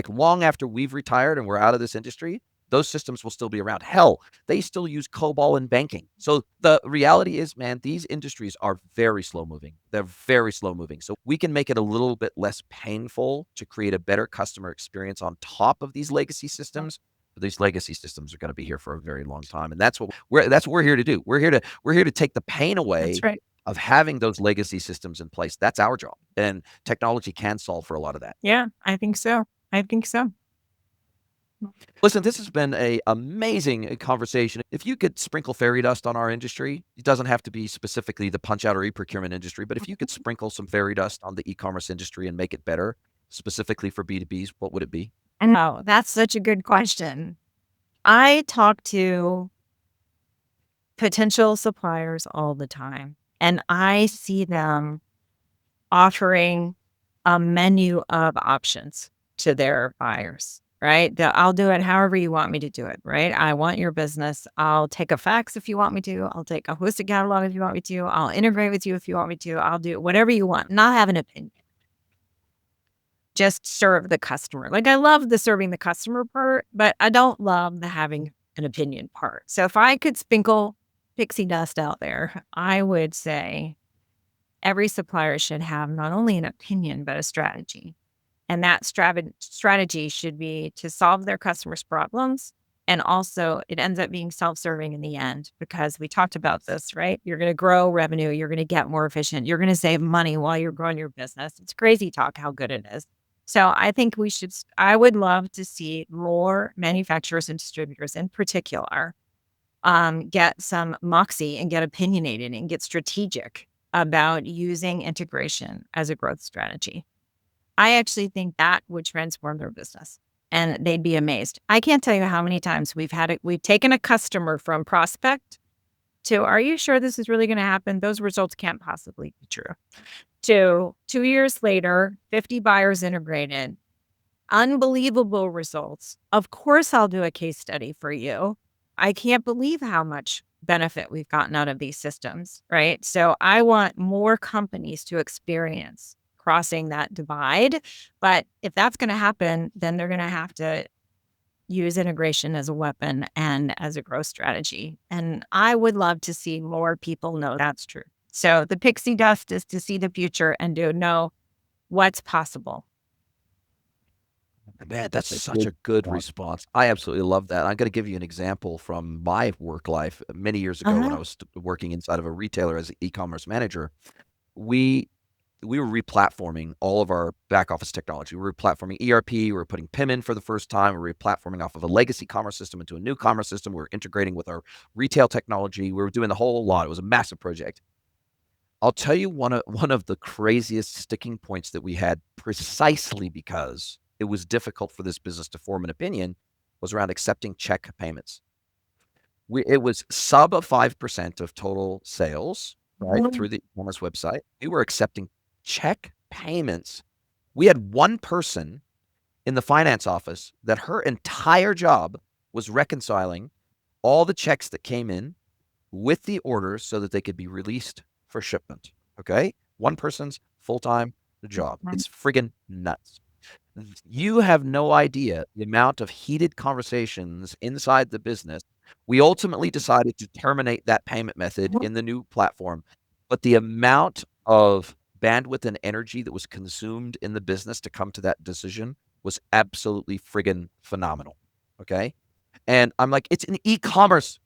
long after we've retired and we're out of this industry. Those systems will still be around. Hell, they still use COBOL in banking. So the reality is, man, these industries are very slow moving. They're very slow moving. So we can make it a little bit less painful to create a better customer experience on top of these legacy systems. But these legacy systems are going to be here for a very long time, and that's what we're here to do. We're here to take the pain away of having those legacy systems in place. That's our job, and technology can solve for a lot of that. Yeah, I think so. Listen, this has been an amazing conversation. If you could sprinkle fairy dust on our industry, it doesn't have to be specifically the PunchOut or eProcurement industry, but if you could sprinkle some fairy dust on the e-commerce industry and make it better, specifically for B2Bs, what would it be? Oh, that's such a good question. I talk to potential suppliers all the time, and I see them offering a menu of options to their buyers, right? I'll do it however you want me to do it, right? I want your business. I'll take a fax if you want me to. I'll take a hosted catalog if you want me to. I'll integrate with you if you want me to. I'll do whatever you want. Not have an opinion. Just serve the customer. Like, I love the serving the customer part, but I don't love the having an opinion part. So if I could sprinkle pixie dust out there, I would say every supplier should have not only an opinion, but a strategy. And that strategy should be to solve their customers' problems. And also, it ends up being self-serving in the end, because we talked about this, right? You're going to grow revenue. You're going to get more efficient. You're going to save money while you're growing your business. It's crazy talk how good it is. So I think I would love to see more manufacturers and distributors in particular get some moxie and get opinionated and get strategic about using integration as a growth strategy. I actually think that would transform their business, and they'd be amazed. I can't tell you how many times we've taken a customer from prospect to, are you sure this is really going to happen? Those results can't possibly be true. To 2 years later, 50 buyers integrated, unbelievable results. Of course, I'll do a case study for you. I can't believe how much benefit we've gotten out of these systems, right? So I want more companies to experience crossing that divide. But if that's going to happen, then they're going to have to use integration as a weapon and as a growth strategy. And I would love to see more people know that's true. So the pixie dust is to see the future and to know what's possible. Man, that's such a good response. I absolutely love that. I'm going to give you an example from my work life. Many years ago, when I was working inside of a retailer as an e-commerce manager, we were replatforming all of our back office technology. We were replatforming ERP. We were putting PIM in for the first time. We were replatforming off of a legacy commerce system into a new commerce system. We were integrating with our retail technology. We were doing the whole lot. It was a massive project. I'll tell you one of the craziest sticking points that we had, precisely because it was difficult for this business to form an opinion, was around accepting check payments. It was sub 5% of total sales, right, through the e-commerce website. We were accepting check payments. We had one person in the finance office that her entire job was reconciling all the checks that came in with the orders so that they could be released for shipment. Okay? One person's full-time job. It's friggin' nuts. You have no idea the amount of heated conversations inside the business. We ultimately decided to terminate that payment method in the new platform, but the amount of bandwidth and energy that was consumed in the business to come to that decision was absolutely friggin' phenomenal. Okay? And I'm like, it's an e-commerce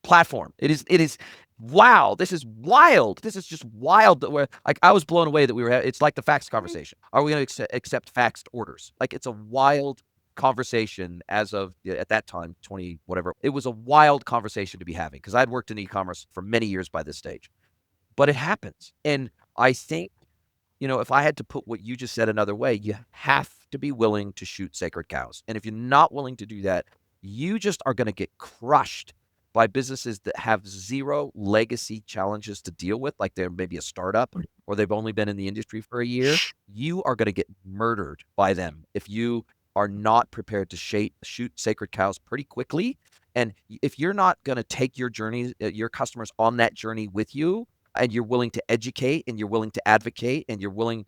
platform. It is wow, this is wild. This is just wild that we're like, I was blown away that it's like the fax conversation. Are we going to accept faxed orders? Like, it's a wild conversation as of at that time, 20 whatever. It was a wild conversation to be having because I'd worked in e-commerce for many years by this stage. But it happens. And I think, if I had to put what you just said another way, you have to be willing to shoot sacred cows. And if you're not willing to do that, you just are going to get crushed by businesses that have zero legacy challenges to deal with, like they're maybe a startup or they've only been in the industry for a year. You are going to get murdered by them if you are not prepared to shoot sacred cows pretty quickly. And if you're not going to take your customers on that journey with you, and you're willing to educate and you're willing to advocate and you're willing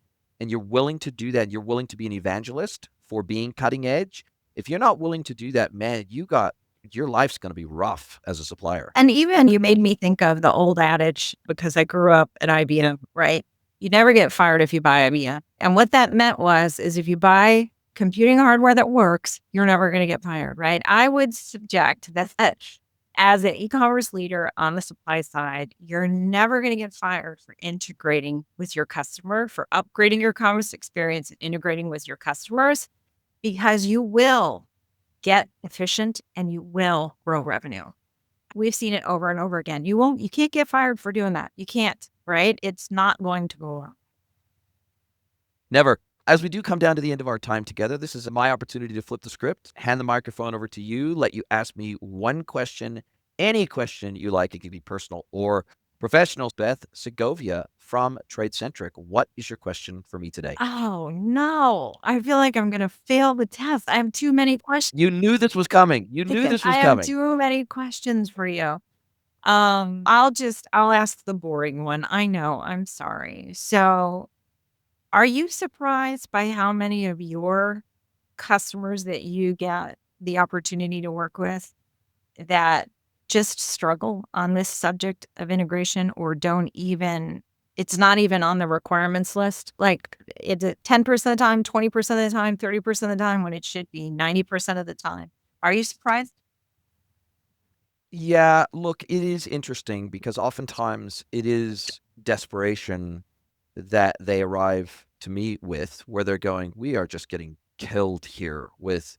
to do that, and you're willing to be an evangelist for being cutting edge. If you're not willing to do that, man, your life's going to be rough as a supplier. And even you made me think of the old adage, because I grew up at IBM, right? You never get fired if you buy IBM. And what that meant is if you buy computing hardware that works, you're never going to get fired, right? I would subject that as an e-commerce leader on the supply side, you're never going to get fired for integrating with your customer, for upgrading your commerce experience and integrating with your customers, because you will get efficient and you will grow revenue. We've seen it over and over again. You can't get fired for doing that. You can't, right? It's not going to go wrong. Never. As we do come down to the end of our time together, this is my opportunity to flip the script, hand the microphone over to you, let you ask me one question, any question you like. It can be personal or professional. Beth, SEGOVIA from TradeCentric, what is your question for me today? Oh, no. I feel like I'm going to fail the test. I have too many questions. You knew this was coming. I have too many questions for you. I'll ask the boring one. I know. I'm sorry. So, are you surprised by how many of your customers that you get the opportunity to work with that just struggle on this subject of integration, or it's not even on the requirements list? Like, it's 10% of the time, 20% of the time, 30% of the time, when it should be 90% of the time. Are you surprised? Yeah, look, it is interesting because oftentimes it is desperation that they arrive to me with, where they're going, we are just getting killed here with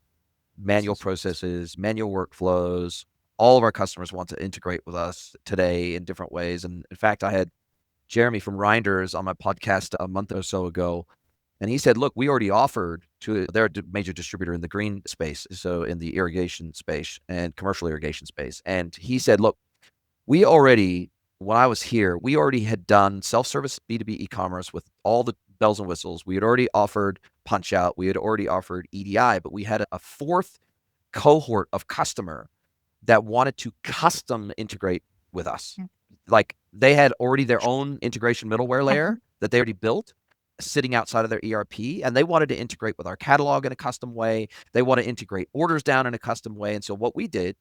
manual processes, manual workflows. All of our customers want to integrate with us today in different ways. And in fact, I had Jeremy from Reinders on my podcast a month or so ago, and he said, look, we already offered to their major distributor in the green space, so in the irrigation space and commercial irrigation space. And he said, look, we already, when I was here, we already had done self-service B2B e-commerce with all the bells and whistles. We had already offered PunchOut. We had already offered EDI, but we had a fourth cohort of customer that wanted to custom integrate with us. Like they had already their own integration middleware layer that they already built sitting outside of their ERP, and they wanted to integrate with our catalog in a custom way. They want to integrate orders down in a custom way. And so what we did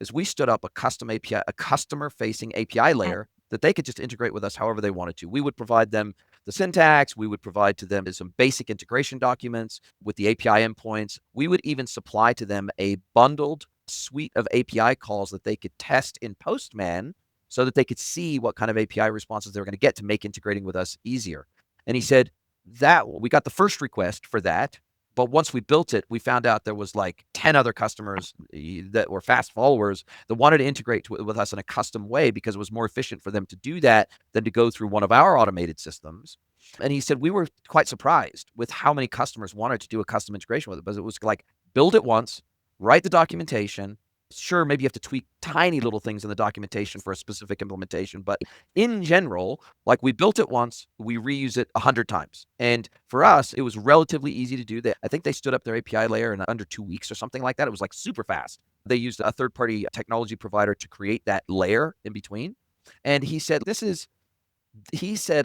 is we stood up a custom API, a customer-facing API layer that they could just integrate with us however they wanted to. We would provide them the syntax. We would provide to them some basic integration documents with the API endpoints. We would even supply to them a bundled suite of API calls that they could test in Postman so that they could see what kind of API responses they were going to get to make integrating with us easier. And he said that we got the first request for that. But once we built it, we found out there was like 10 other customers that were fast followers that wanted to integrate with us in a custom way because it was more efficient for them to do that than to go through one of our automated systems. And he said we were quite surprised with how many customers wanted to do a custom integration with it, but it was like build it once, write the documentation. Sure, maybe you have to tweak tiny little things in the documentation for a specific implementation, but in general, like we built it once, we reuse it 100 times. And for us, it was relatively easy to do that. I think they stood up their API layer in under 2 weeks or something like that. It was like super fast. They used a third-party technology provider to create that layer in between. And he said,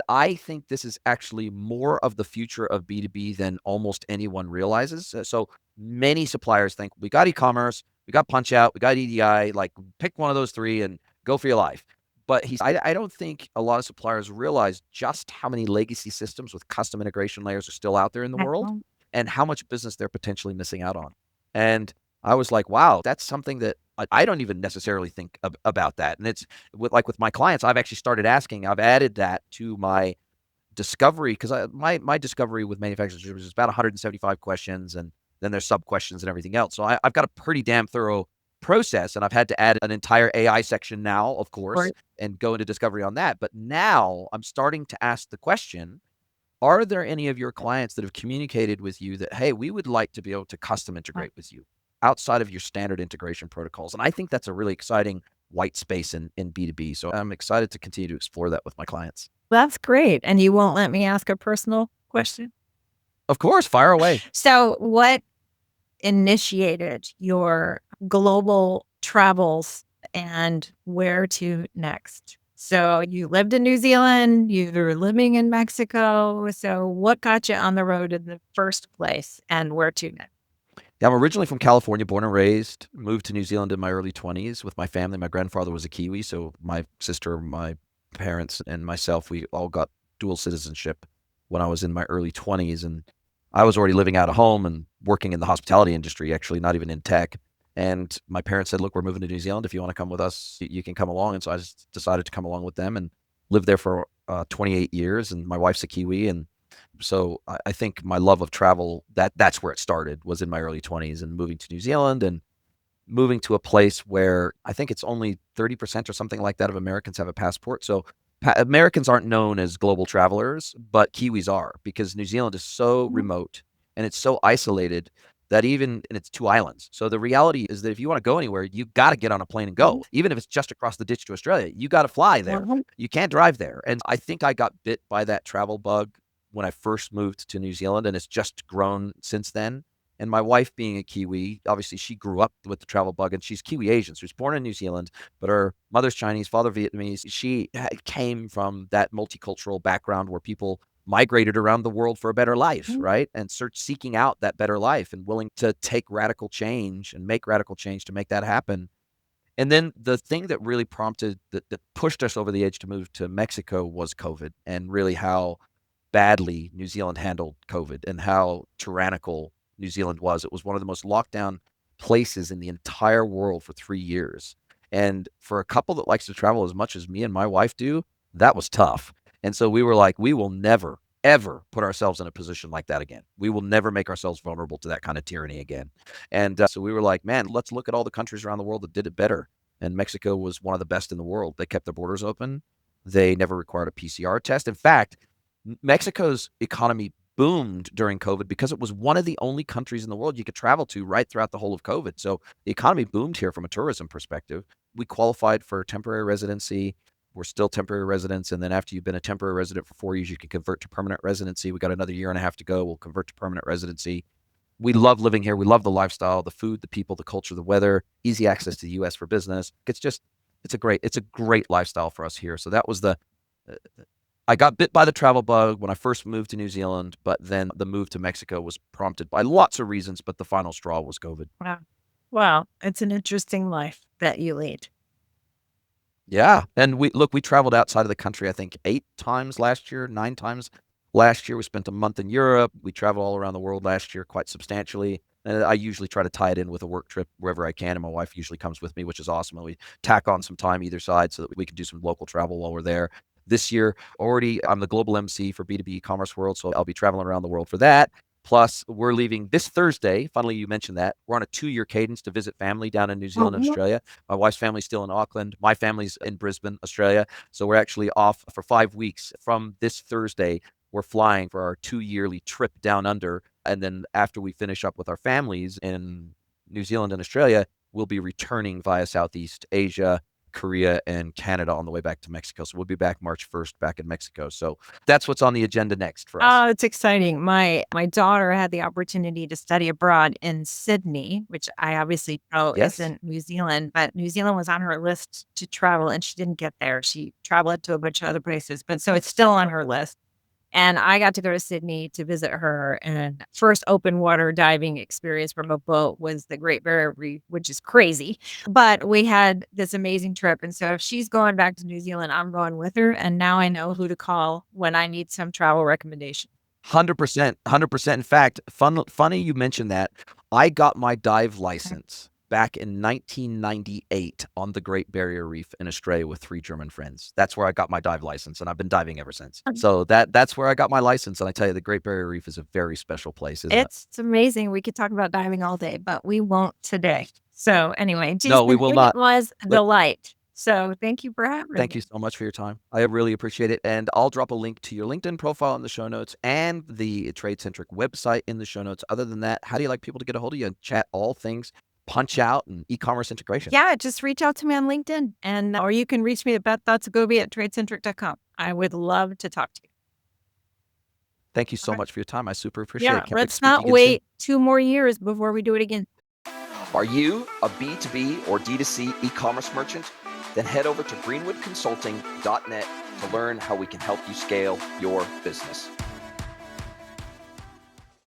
I think this is actually more of the future of B2B than almost anyone realizes. So many suppliers think we got e-commerce, we got PunchOut, we got EDI, like pick one of those three and go for your life. But I don't think a lot of suppliers realize just how many legacy systems with custom integration layers are still out there in the world and how much business they're potentially missing out on. And I was like, wow, that's something that I don't even necessarily think about that. And it's with my clients, I've actually started asking, I've added that to my discovery because my discovery with manufacturers is about 175 questions, and then there's sub questions and everything else. So I've got a pretty damn thorough process, and I've had to add an entire AI section now, of course, and go into discovery on that. But now I'm starting to ask the question, are there any of your clients that have communicated with you that, hey, we would like to be able to custom integrate with you outside of your standard integration protocols? And I think that's a really exciting white space in B2B. So I'm excited to continue to explore that with my clients. That's great. And you won't let me ask a personal question? Of course, fire away. So what initiated your global travels and where to next? So you lived in New Zealand, you were living in Mexico. So what got you on the road in the first place and where to next? Yeah, I'm originally from California, born and raised, moved to New Zealand in my early 20s with my family. My grandfather was a Kiwi, so my sister, my parents, and myself, we all got dual citizenship when I was in my early 20s. And I was already living out of home and working in the hospitality industry, actually, not even in tech. And my parents said, look, we're moving to New Zealand. If you want to come with us, you can come along. And so I just decided to come along with them and lived there for 28 years. And my wife's a Kiwi. And so I think my love of travel, that's where it started, was in my early 20s and moving to New Zealand and moving to a place where I think it's only 30% or something like that of Americans have a passport. So Americans aren't known as global travelers, but Kiwis are, because New Zealand is so remote and it's so isolated that and it's 2 islands. So the reality is that if you want to go anywhere, you got to get on a plane and go. Even if it's just across the ditch to Australia, you got to fly there. You can't drive there. And I think I got bit by that travel bug when I first moved to New Zealand, and it's just grown since then. And my wife, being a Kiwi, obviously she grew up with the travel bug, and she's Kiwi Asian. So she was born in New Zealand, but her mother's Chinese, father Vietnamese. She came from that multicultural background where people migrated around the world for a better life, right? And seeking out that better life and willing to take radical change and make radical change to make that happen. And then the thing that really prompted, that pushed us over the edge to move to Mexico was COVID, and really how badly New Zealand handled COVID and how tyrannical New Zealand was. It was one of the most locked down places in the entire world for 3 years. And for a couple that likes to travel as much as me and my wife do, that was tough. And so we were like, we will never, ever put ourselves in a position like that again. We will never make ourselves vulnerable to that kind of tyranny again. And so we were like, man, let's look at all the countries around the world that did it better. And Mexico was one of the best in the world. They kept their borders open. They never required a PCR test. In fact, Mexico's economy boomed during COVID because it was one of the only countries in the world you could travel to right throughout the whole of COVID. So the economy boomed here from a tourism perspective. we qualified for temporary residency. We're still temporary residents. And then after you've been a temporary resident for 4 years, you can convert to permanent residency. We got another year and a half to go. We'll convert to permanent residency. We love living here. We love the lifestyle, the food, the people, the culture, the weather, easy access to the US for business. It's a great lifestyle for us here. So that was I got bit by the travel bug when I first moved to New Zealand, but then the move to Mexico was prompted by lots of reasons, but the final straw was COVID. Wow. Wow. It's an interesting life that you lead. Yeah. And we traveled outside of the country, I think 8 times last year, 9 times last year. We spent a month in Europe. We traveled all around the world last year quite substantially. And I usually try to tie it in with a work trip wherever I can. And my wife usually comes with me, which is awesome. And we tack on some time either side so that we can do some local travel while we're there. This year, I'm the global MC for B2B Ecommerce World, so I'll be traveling around the world for that. Plus, we're leaving this Thursday. Funnily, you mentioned that. We're on a 2-year cadence to visit family down in New Zealand and Australia. My wife's family's still in Auckland. My family's in Brisbane, Australia. So we're actually off for 5 weeks. From this Thursday, we're flying for our 2-yearly trip down under. And then after we finish up with our families in New Zealand and Australia, we'll be returning via Southeast Asia, Korea, and Canada on the way back to Mexico. So we'll be back March 1st back in Mexico. So that's what's on the agenda next for us. Oh, it's exciting. My daughter had the opportunity to study abroad in Sydney, which I obviously know isn't New Zealand, but New Zealand was on her list to travel and she didn't get there. She traveled to a bunch of other places, but so it's still on her list. And I got to go to Sydney to visit her. And first open water diving experience from a boat was the Great Barrier Reef, which is crazy. But we had this amazing trip. And so if she's going back to New Zealand, I'm going with her. And now I know who to call when I need some travel recommendation. 100%. 100%. In fact, funny you mentioned that. I got my dive license back in 1998 on the Great Barrier Reef in Australia with 3 German friends. That's where I got my dive license, and I've been diving ever since. So that's where I got my license. And I tell you, the Great Barrier Reef is a very special place, isn't it? It's amazing. We could talk about diving all day, but we won't today. So anyway, Jason, No, we will not. It was a delight. So thank you for having me. Thank you so much for your time. I really appreciate it. And I'll drop a link to your LinkedIn profile in the show notes and the TradeCentric website in the show notes. Other than that, how do you like people to get a hold of you and chat all things PunchOut and e-commerce integration? Yeah, just reach out to me on LinkedIn or you can reach me at beth.segovia@tradecentric.com. I would love to talk to you. Thank you so much for your time. I super appreciate it. Let's not wait 2 more years before we do it again. Are you a B2B or D2C e-commerce merchant? Then head over to greenwoodconsulting.net to learn how we can help you scale your business.